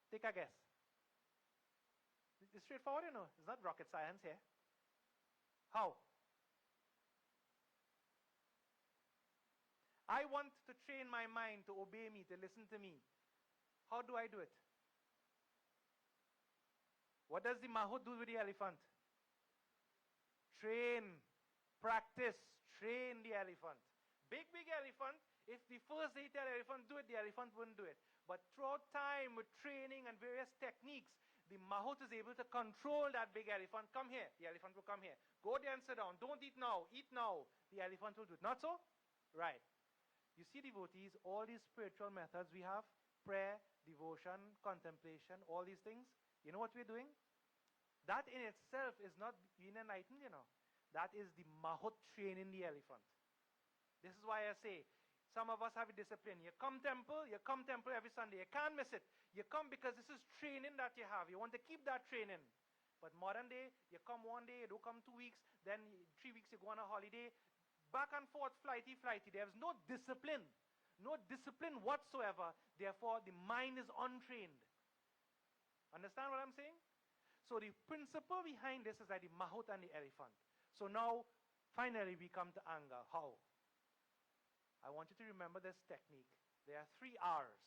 Speaker 4: Take a guess. It's straightforward, It's not rocket science here. How? I want to train my mind to obey me, to listen to me. How do I do it? What does the mahout do with the elephant? Train, practice, train the elephant. Big elephant, if the first day tell the elephant do it, the elephant wouldn't do it. But throughout time with training and various techniques, the mahout is able to control that big elephant. Come here, the elephant will come here. Go there and sit down. Don't eat now, eat now. The elephant will do it. Not so? Right. You see, devotees, all these spiritual methods we have, prayer, devotion, contemplation, all these things, you know what we're doing? That in itself is not being enlightened, you know. That is the mahout training the elephant. This is why I say, some of us have a discipline. You come temple every Sunday. You can't miss it. You come because this is training that you have. You want to keep that training. But modern day, you come one day, you don't come 2 weeks, then 3 weeks you go on a holiday. Back and forth, flighty. There's no discipline. No discipline whatsoever. Therefore, the mind is untrained. Understand what I'm saying? So the principle behind this is like the mahout and the elephant. So now, finally, we come to anger. How? I want you to remember this technique. There are 3 R's.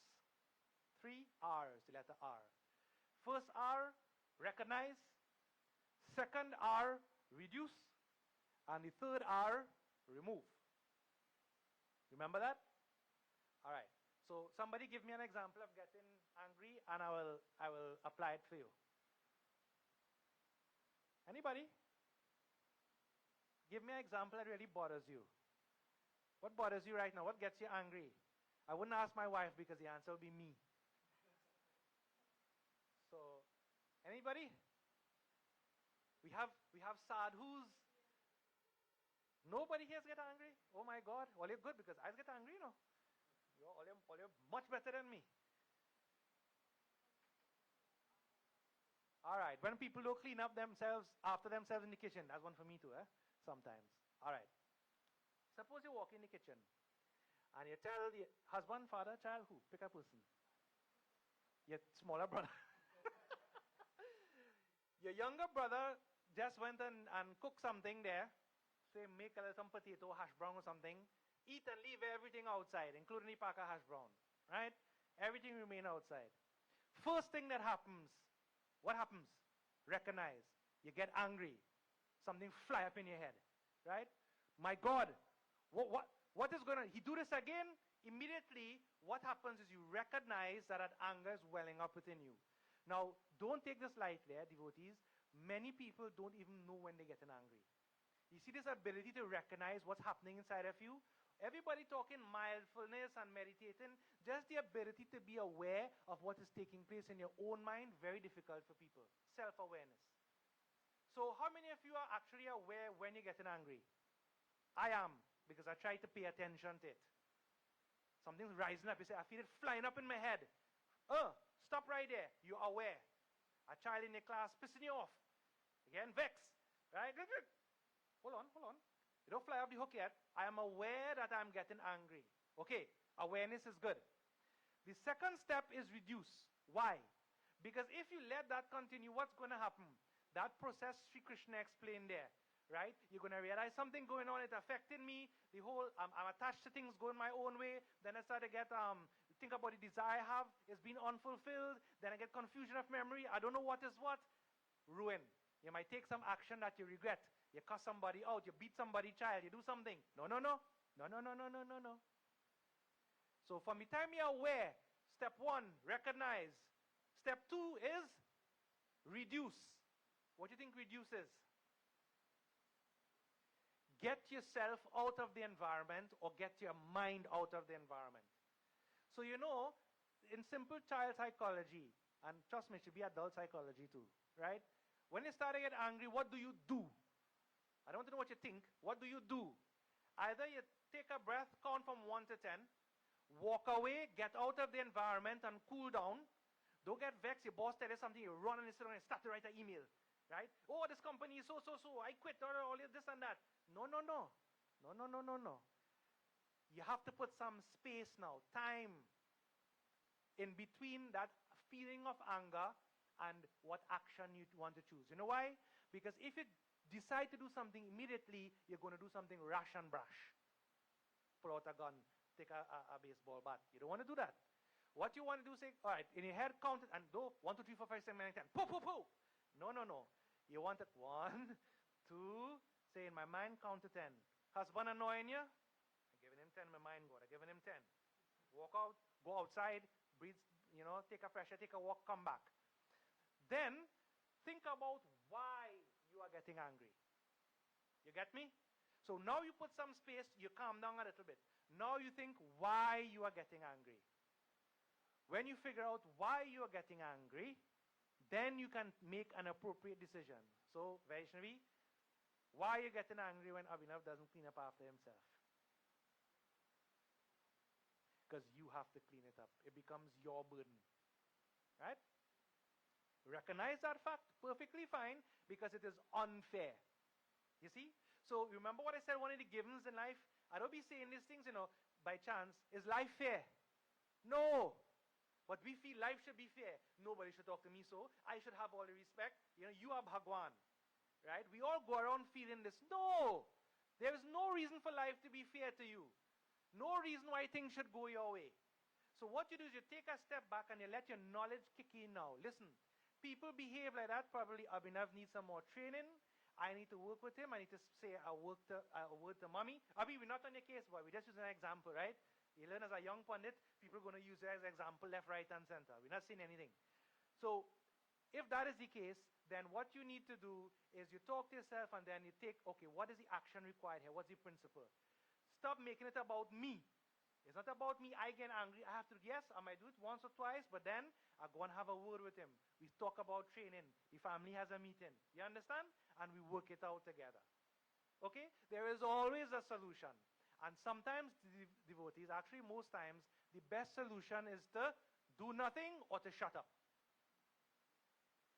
Speaker 4: 3 R's, the letter R. First R, recognize. Second R, reduce. And the third R, remove. Remember that? All right. So somebody give me an example of getting angry, and I will apply it for you. Anybody? Give me an example that really bothers you. What bothers you right now? What gets you angry? I wouldn't ask my wife because the answer will be me. So, anybody? We have sadhus. Nobody here get angry? Oh my God. Well, you're good because I get angry, you know. You're much better than me. All right. When people don't clean up themselves, after themselves in the kitchen, that's one for me too, sometimes. All right. Suppose you walk in the kitchen and you tell the husband, father, child, who? Pick a person. Your smaller brother. Your younger brother just went and cooked something there. Say, make some potato, hash brown or something. Eat and leave everything outside, including the pack of hash brown. Right? Everything remain outside. First thing that happens, what happens? Recognize. You get angry. Something fly up in your head. Right? My God. What is going on? He do this again. Immediately, what happens is you recognize that anger is welling up within you. Now, don't take this lightly, devotees. Many people don't even know when they're getting angry. You see this ability to recognize what's happening inside of you? Everybody talking mindfulness and meditating, just the ability to be aware of what is taking place in your own mind, very difficult for people. Self-awareness. So how many of you are actually aware when you're getting angry? I am, because I try to pay attention to it. Something's rising up. You say, I feel it flying up in my head. Stop right there. You're aware. A child in the class pissing you off. Again, vex. Right? Hold on. You don't fly off the hook yet. I am aware that I'm getting angry. Okay, awareness is good. The second step is reduce. Why? Because if you let that continue, what's going to happen? That process Sri Krishna explained there, right? You're going to realize something going on, it's affecting me. The whole, I'm attached to things going my own way. Then I start to get, think about the desire I have, it's been unfulfilled. Then I get confusion of memory. I don't know what is what. Ruin. You might take some action that you regret. You cuss somebody out, you beat somebody's child, you do something. No. So from the time you're aware, step 1, recognize. Step 2 is reduce. What do you think reduces? Get yourself out of the environment or get your mind out of the environment. So you know, in simple child psychology, and trust me, it should be adult psychology too, right? When you start to get angry, what do you do? I don't want to know what you think. What do you do? Either you take a breath, count from 1 to 10, walk away, get out of the environment and cool down. Don't get vexed. Your boss tells you something, you run and you sit down and start to write an email. Right? Oh, this company is so. I quit all this and that. No. You have to put some space now, time in between that feeling of anger and what action you want to choose. You know why? Because if you decide to do something immediately, you're going to do something rash and brash. Pull out a gun, take a baseball bat. You don't want to do that. What you want to do is say, all right, in your head, count it, and go 1, 2, 3, 4, 5, 6, 7, 8, 10. Poo, poo, poo. No, no, no. You want it 1, 2, say in my mind, count to 10. Husband annoying you? I'm giving him 10, my mind God. I'm giving him 10. Walk out, go outside, breathe, take a fresh air, take a walk, come back. Then, think about why you are getting angry. You get me? So now you put some space, you calm down a little bit. Now you think why you are getting angry. When you figure out why you are getting angry, then you can make an appropriate decision. So, Vaishnavi, why are you getting angry when Abhinav doesn't clean up after himself? Because you have to clean it up. It becomes your burden. Right? Recognize that fact, perfectly fine, because it is unfair. You see? So, remember what I said, one of the givens in life? I don't be saying these things, by chance. Is life fair? No. But we feel life should be fair. Nobody should talk to me so. I should have all the respect. You are Bhagwan. Right? We all go around feeling this. No! There is no reason for life to be fair to you. No reason why things should go your way. So what you do is you take a step back and you let your knowledge kick in now. Listen, people behave like that. Probably Abhinav needs some more training. I need to work with him. I need to say a word to mommy. Abhi, we're not on your case, boy. We just use an example, right? You learn as a young pundit, people are going to use it as an example left, right, and center. We're not saying anything. So, if that is the case, then what you need to do is you talk to yourself and then you take, okay, what is the action required here? What's the principle? Stop making it about me. It's not about me, I get angry. I have to, yes, I might do it once or twice, but then I go and have a word with him. We talk about training. The family has a meeting. You understand? And we work it out together. Okay? There is always a solution. And sometimes the devotees, actually most times, the best solution is to do nothing or to shut up.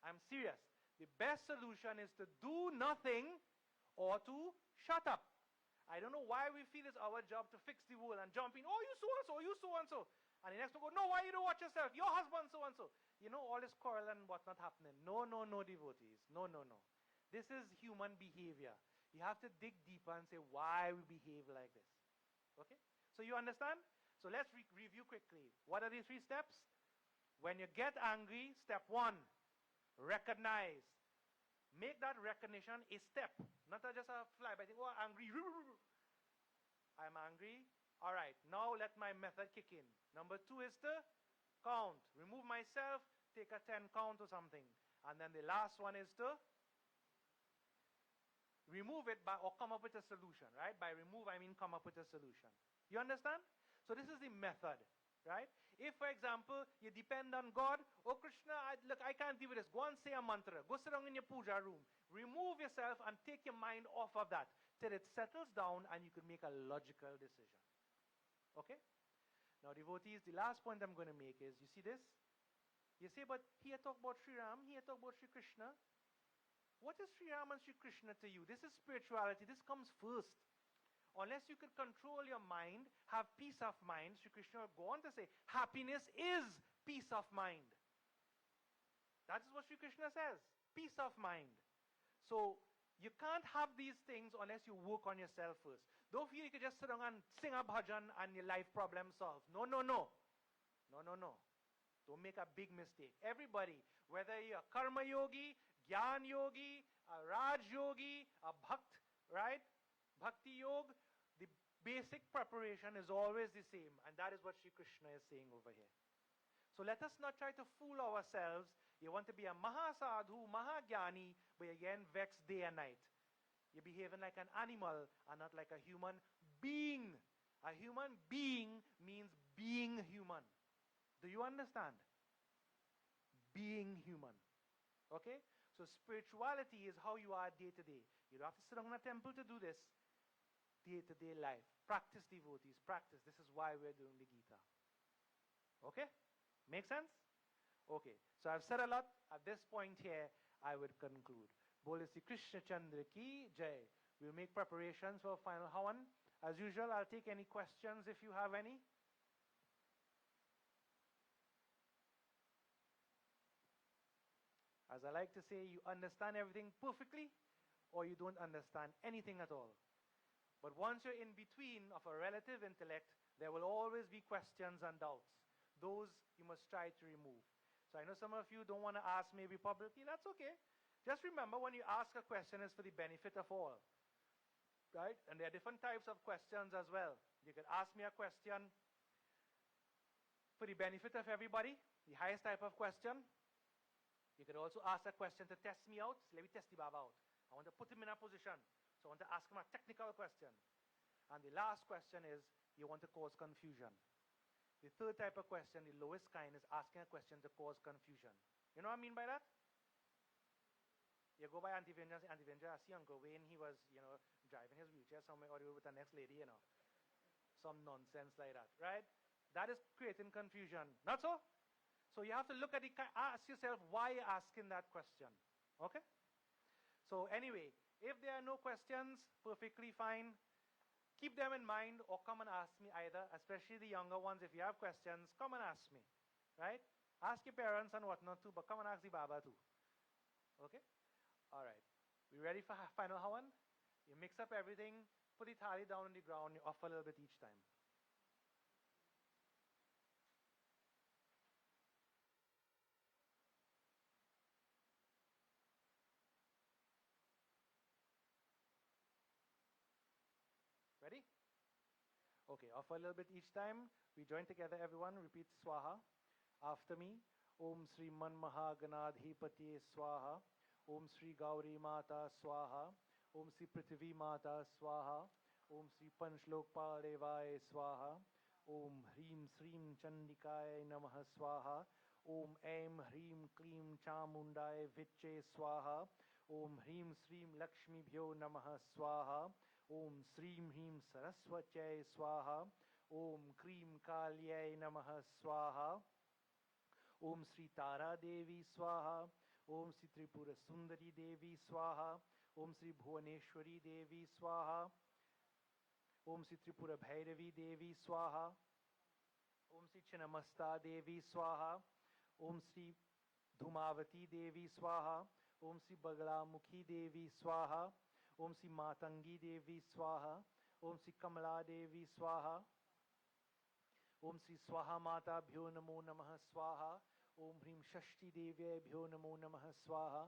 Speaker 4: I'm serious. The best solution is to do nothing or to shut up. I don't know why we feel it's our job to fix the world and jump in, oh, you so-and-so, you so-and-so. And the next one go, no, why you don't watch yourself? Your husband so-and-so. All this quarrel and whatnot happening. No, no, no, devotees. No, no, no. This is human behavior. You have to dig deeper and say why we behave like this. Okay? So you understand? So let's review quickly. What are the 3 steps? When you get angry, step 1, recognize. Make that recognition a step, not just a fly by thing, oh, angry. I'm angry. All right, now let my method kick in. Number 2 is to count. Remove myself, take a 10 count or something. And then the last one is to remove it or come up with a solution, right? By remove, I mean come up with a solution. You understand? So this is the method, right? If, for example, you depend on God, oh Krishna, look, I can't deal with this. Go and say a mantra. Go sit down in your puja room. Remove yourself and take your mind off of that till it settles down and you can make a logical decision. Okay? Now, devotees, the last point I'm going to make is, you see this? You say, but here talk about Sri Ram, here talk about Sri Krishna. What is Sri Ram and Sri Krishna to you? This is spirituality. This comes first. Unless you can control your mind, have peace of mind, Sri Krishna will go on to say, happiness is peace of mind. That is what Sri Krishna says. Peace of mind. So, you can't have these things unless you work on yourself first. Don't feel you can just sit down and sing a bhajan and your life problem solved. No, no, no. No, no, no. Don't make a big mistake. Everybody, whether you're a karma yogi, Gyan yogi, a Raj yogi, a Bhakt, right? Bhakti yoga, the basic preparation is always the same. And that is what Sri Krishna is saying over here. So let us not try to fool ourselves. You want to be a Mahasadhu, Mahagyani, but you're getting vexed day and night. You're behaving like an animal and not like a human being. A human being means being human. Do you understand? Being human. Okay? So spirituality is how you are day to day. You don't have to sit down in a temple to do this. Day-to-day life. Practice, devotees. Practice. This is why we're doing the Gita. Okay? Make sense? Okay. So I've said a lot. At this point here, I would conclude. Bole Sri Krishna Chandra ki Jai. We'll make preparations for final Havan. As usual, I'll take any questions if you have any. As As I like to say, you understand everything perfectly or you don't understand anything at all. But once you're in between of a relative intellect, there will always be questions and doubts. Those you must try to remove. So I know some of you don't want to ask maybe publicly. That's okay. Just remember, when you ask a question, it's for the benefit of all. Right? And there are different types of questions as well. You can ask me a question for the benefit of everybody, the highest type of question. You could also ask a question to test me out. Let me test the Baba out. I want to put him in a position. So I want to ask him a technical question. And the last question is, you want to cause confusion. The third type of question, the lowest kind, is asking a question to cause confusion. You know what I mean by that? You go by Auntie Vinja, Auntie Vinja, I see Uncle Wayne, he was, driving his wheelchair somewhere or with the next lady, Some nonsense like that, right? That is creating confusion. Not so? So you have to look at it, ask yourself why you're asking that question. Okay? So anyway, if there are no questions, perfectly fine. Keep them in mind or come and ask me either, especially the younger ones. If you have questions, come and ask me, right? Ask your parents and whatnot too, but come and ask the Baba too. Okay? All right. We ready for final Hawan? You mix up everything, put the thali down on the ground, you offer a little bit each time. Ready? Okay, offer a little bit each time. We join together, everyone. Repeat Swaha. After me. Om Sri Man Mahaganadhipati Swaha. Om Sri Gauri Mata Swaha. Om Sri Prithvi Mata Swaha. Om Sri Panchlokpal Devaya Swaha. Om Hrim Srim Chandikaya Namaha Swaha. Om Aim Hrim Klim Chamundaya Viche Swaha. Om Hrim Srim Lakshmi Bhyo Namaha Swaha. Om Srim Hrim Saraswatya Swaha. Om Krim Kalyay Namaha Swaha. Om Sri Tara Devi Swaha. Om Sri Tripura Sundari Devi Swaha. Om Sri Bhuvaneshwari Devi Swaha. Om Sri Tripura Bhairavi Devi Swaha. Om Sri Chinnamasta Devi Swaha. Om Sri Dhumavati Devi Swaha. Om Sri Bagalamukhi Devi Swaha. Om Sri Matangi Devi Swaha. Om Sri Kamala Devi Swaha. Om Sri Swaha Mata Bhyo Namo Namaha Swaha. Om Hrim Shashti Devya Bhyo Namo Namaha Swaha.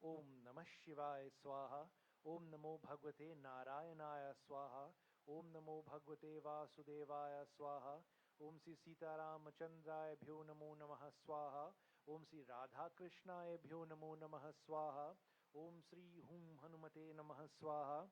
Speaker 4: Om Namah Shivaya Swaha. Om Namo Bhagavate Narayanaya Swaha. Om Namo Bhagavate Vasudevaya Swaha. Om Sri Sita Ramachandraya Bhyo Namo Namaha Swaha. Om Sri Radha Krishnaya Bhyo Namo Namaha Swaha. Om Sri Hum Hanumate Namaha Swaha.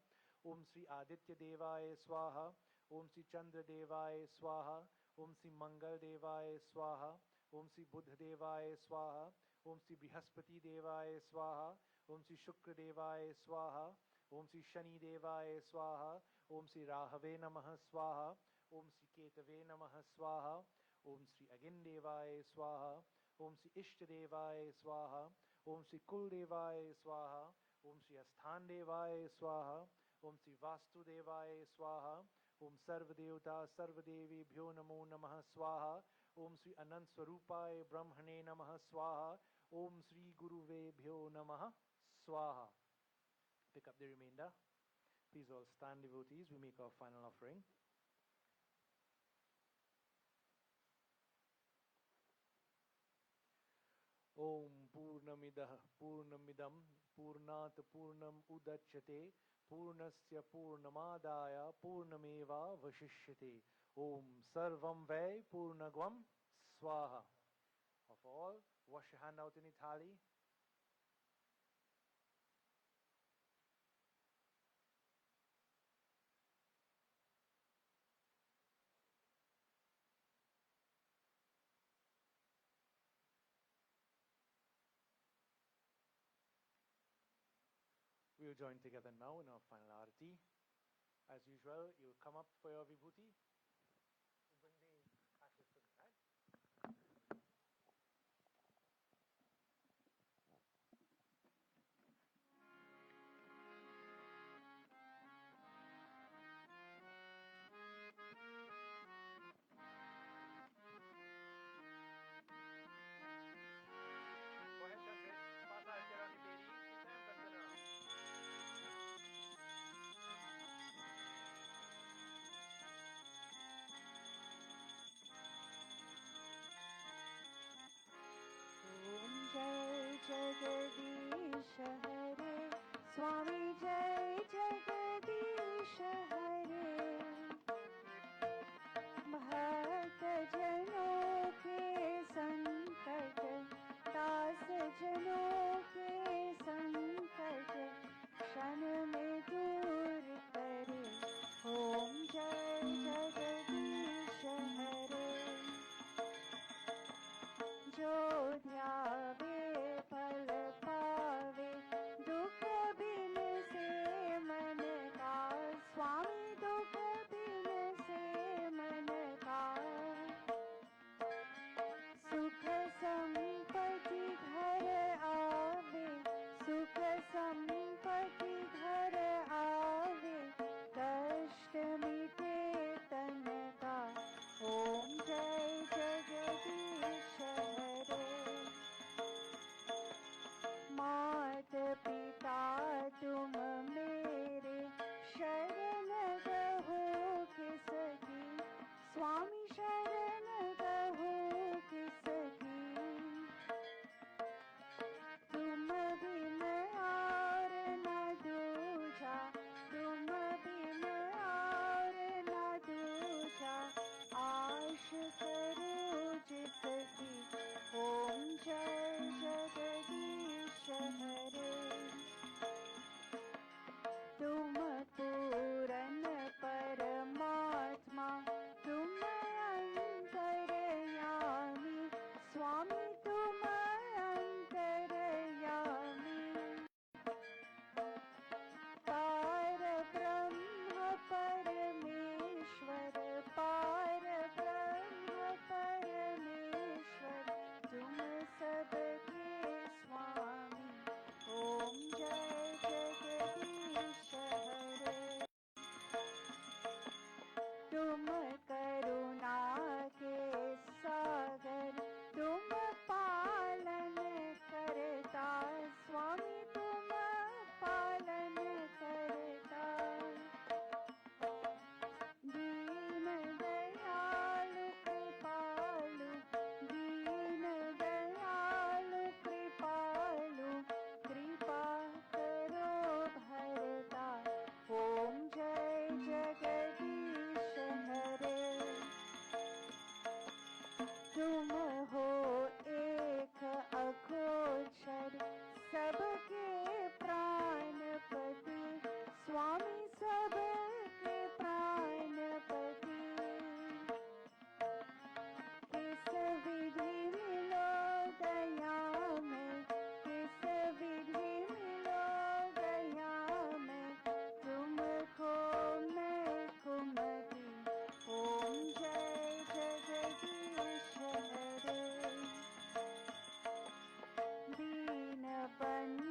Speaker 4: Om Sri Aditya Devaya Swaha. Om Sri Chandra Devaya Swaha. Om Sri Mangal Devaya Swaha. Om Sri Buddha Devaya Swaha. Om Sri Brihaspati Devaya Swaha. Om Sri Shukra Devaya Swaha. Om Sri Shani Devaya Swaha. Om Sri Rahave Namaha Swaha. Om Sri Ketave Namaha Swaha. Om Sri Agindevaya Swaha. Om Sri Ishtadevaya Swaha. Om Sri Kuldevaya Swaha. Om Sri Asthandevaya Swaha. Om Sri Vastudevaya Swaha. Om Sarvadevata Sarvadevi Bhyo Namo Namaha Swaha. Om Sri Anant Swarupaya Brahmane Namaha Swaha. Om Sri Guruve Bhyo Namaha Swaha. Pick up the remainder. Please all stand, devotees. We make our final offering. Om Purnamidah Purnamidam Purnat Purnam Udachyate Purnasya Purnamadaya Purnameva Vashishyate. Om Sarvam Vai Purnagvam Swaha. Of all, wash your hand out in Ithali. We will join together now in our final arati. As usual, you will come up for your vibhuti. Bring the ashes to me, right? Go ahead, Justice. Pass out
Speaker 2: स्वामी जय जगदीश हरे। भक्त जनों के संकट, दास जनों के संकट क्षण में दूर करे। ओम जय जगदीश हरे। जो ध्यावे फल पावे, दुख बिन से मन का। स्वामी दुख बिन से मन का। सुख संपत्ति घर आवे, सुख संपत्ति घर आवे, कष्ट मिटे तन का। ओम जय जगदीश हरे। मात पिता तुम मेरे, शरण गहो किसकी। स्वामी शरण गहो किसकी। तुम बिन और न दूजा, तुम बिन और न दूजा, आश करो जिसकी। ओम जय जगदीश हरे। तुम पूरन परमात्मा, तुम अंतर्यामी। स्वामी तुम अंतर्यामी। पार ब्रह्म परमेश्वर, पार ब्रह्म परमेश्वर, तुम सबके स्वामी। ओम जय जगदीश हरे। तुम करुणा के सागर, तुम पालन करता। स्वामी तुम पालन करता। दीन दयालु कृपालु, दीन दयालु कृपालु, कृपा करो भरता। ओम जय जगदीश हरे। तुम हो एक अगोचर, सबके प्राणपति। स्वामी सबके प्राणपति। किस विधि मिलो दया में, किस विधि मिलो दया में, तुमको मैं कुमति। ओम जय जगदीश हरे। दीन बंधु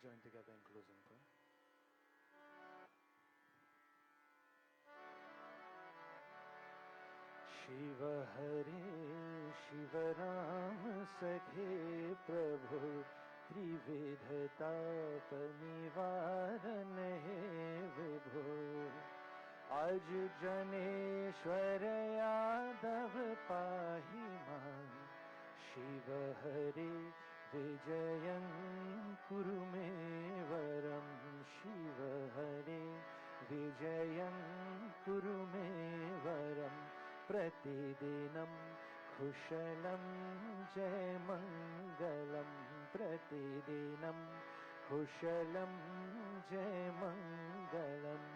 Speaker 1: join together in closing prayer. Shiv हरे शिव राम सखे प्रभु त्रिविधताप निवारण हे विभो आज जनेश्वर यादव पाहि मान शिव हरे विजयं कुरु मे वरं शिव हरे विजयं कुरु मे वरं प्रतिदिनं कुशलं जय मङ्गलं प्रतिदिनं कुशलं जय मङ्गलम्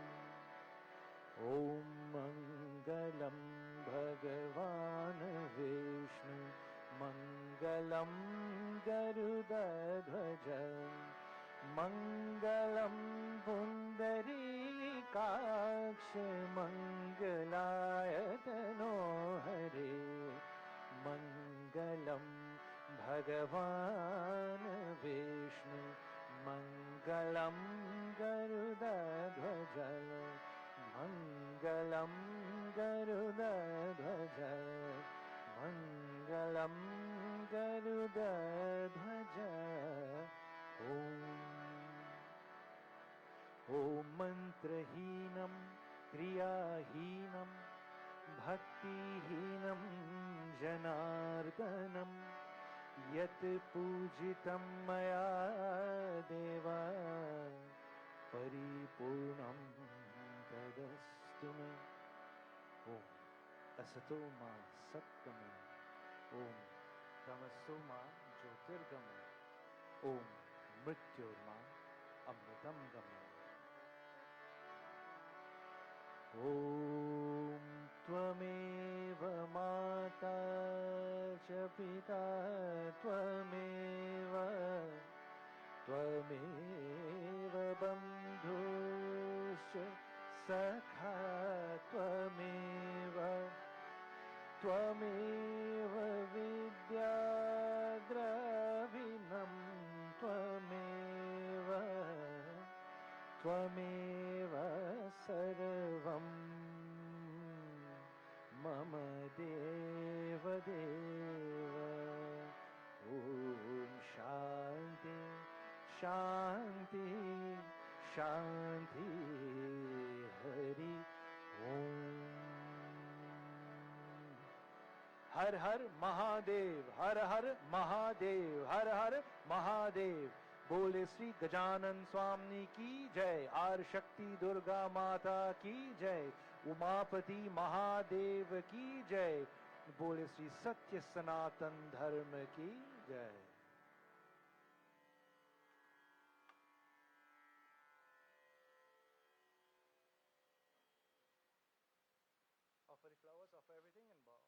Speaker 1: ॐ मङ्गलं भगवान् विष्णु मङ्गलं गरुडध्वज मङ्गलं पुण्डरीकाक्ष मङ्गलायतनो हरे मङ्गलं भगवान् विष्णु मङ्गलं गरुडध्वज मङ्गलं गरुडध्वज मङ्गलं गरुडध्वज ॐ मन्त्रहीनं क्रियाहीनं भक्तिहीनं जनार्दनं यत् पूजितं मया देव परिपूर्णं तदस्तु मे ॐ असतो मा सत्तमः ॐ तमसो मा ज्योतिर्गमय ॐ मृत्योर्मा अमृतं गमय ॐ त्वमेव माता च पिता त्वमेव बन्धुश्च सखा त्वमेव विद्या द्रविणं त्वमेव सर्वं मम देवदेव ॐ शान्ति शान्ति शान्ति हरि ॐ हर हर महादेव हर हर महादेव हर हर महादेव बोले श्री गजानन स्वामी की जय आर शक्ति दुर्गा माता की जय उमापति महादेव की जय बोले श्री सत्य सनातन धर्म की जय offer the flowers offer everything and bow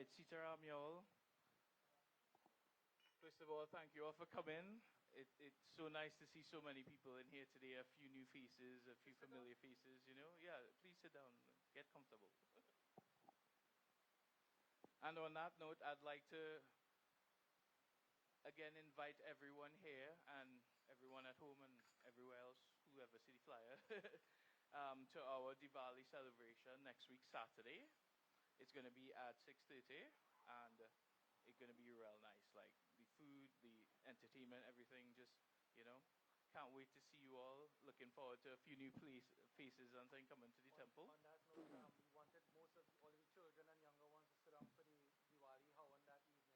Speaker 5: right, Sitaram, y'all. First of all, thank you all for coming. It's so nice to see so many people in here today. A few new faces, a few familiar faces. You know, yeah. Please sit down, get comfortable. And on that note, I'd like to again invite everyone here and everyone at home and everywhere else, whoever city flyer, to our Diwali celebration next week, Saturday. It's going to be at 6:30, and it's going to be real nice. Like the food, the entertainment, everything. Just you know, can't wait to see you all. Looking forward to a few new faces and thing coming to the temple.
Speaker 4: On that note, we wanted most of all the children and younger ones to sit down for the Diwali Havan that evening.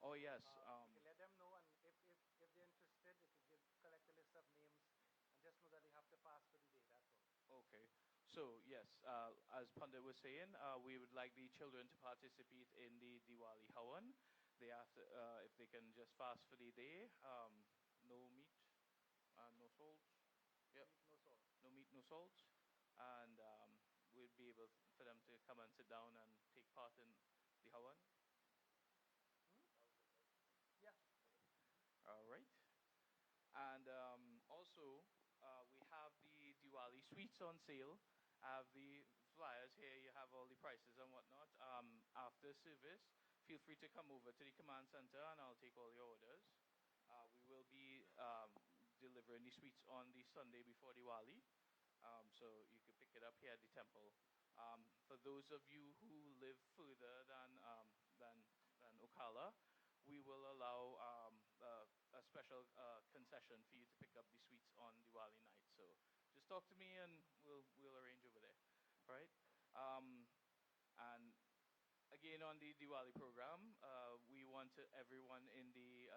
Speaker 5: Oh yes.
Speaker 4: You can let them know, and if they're interested, they can collect a list of names, and just know that they have to fast for the day. That's all.
Speaker 5: Okay. So yes, as Pandit was saying, we would like the children to participate in the Diwali Havan. They have to, if they can just fast for the day, no meat, no salt. Yep.
Speaker 4: No salt.
Speaker 5: No meat, no salt, and we'd be able for them to come and sit down and take part in the Havan.
Speaker 4: Yeah.
Speaker 5: All right. And also, we have the Diwali sweets on sale. I have the flyers here. You have all the prices and whatnot. After service, feel free to come over to the command center and I'll take all your orders. We will be delivering the sweets on the Sunday before Diwali. So you can pick it up here at the temple. For those of you who live further than Ocala, we will allow a special concession for you to pick up the sweets on Diwali night. So just talk to me and we'll arrange over there. All right. And again on the Diwali program, we want everyone in the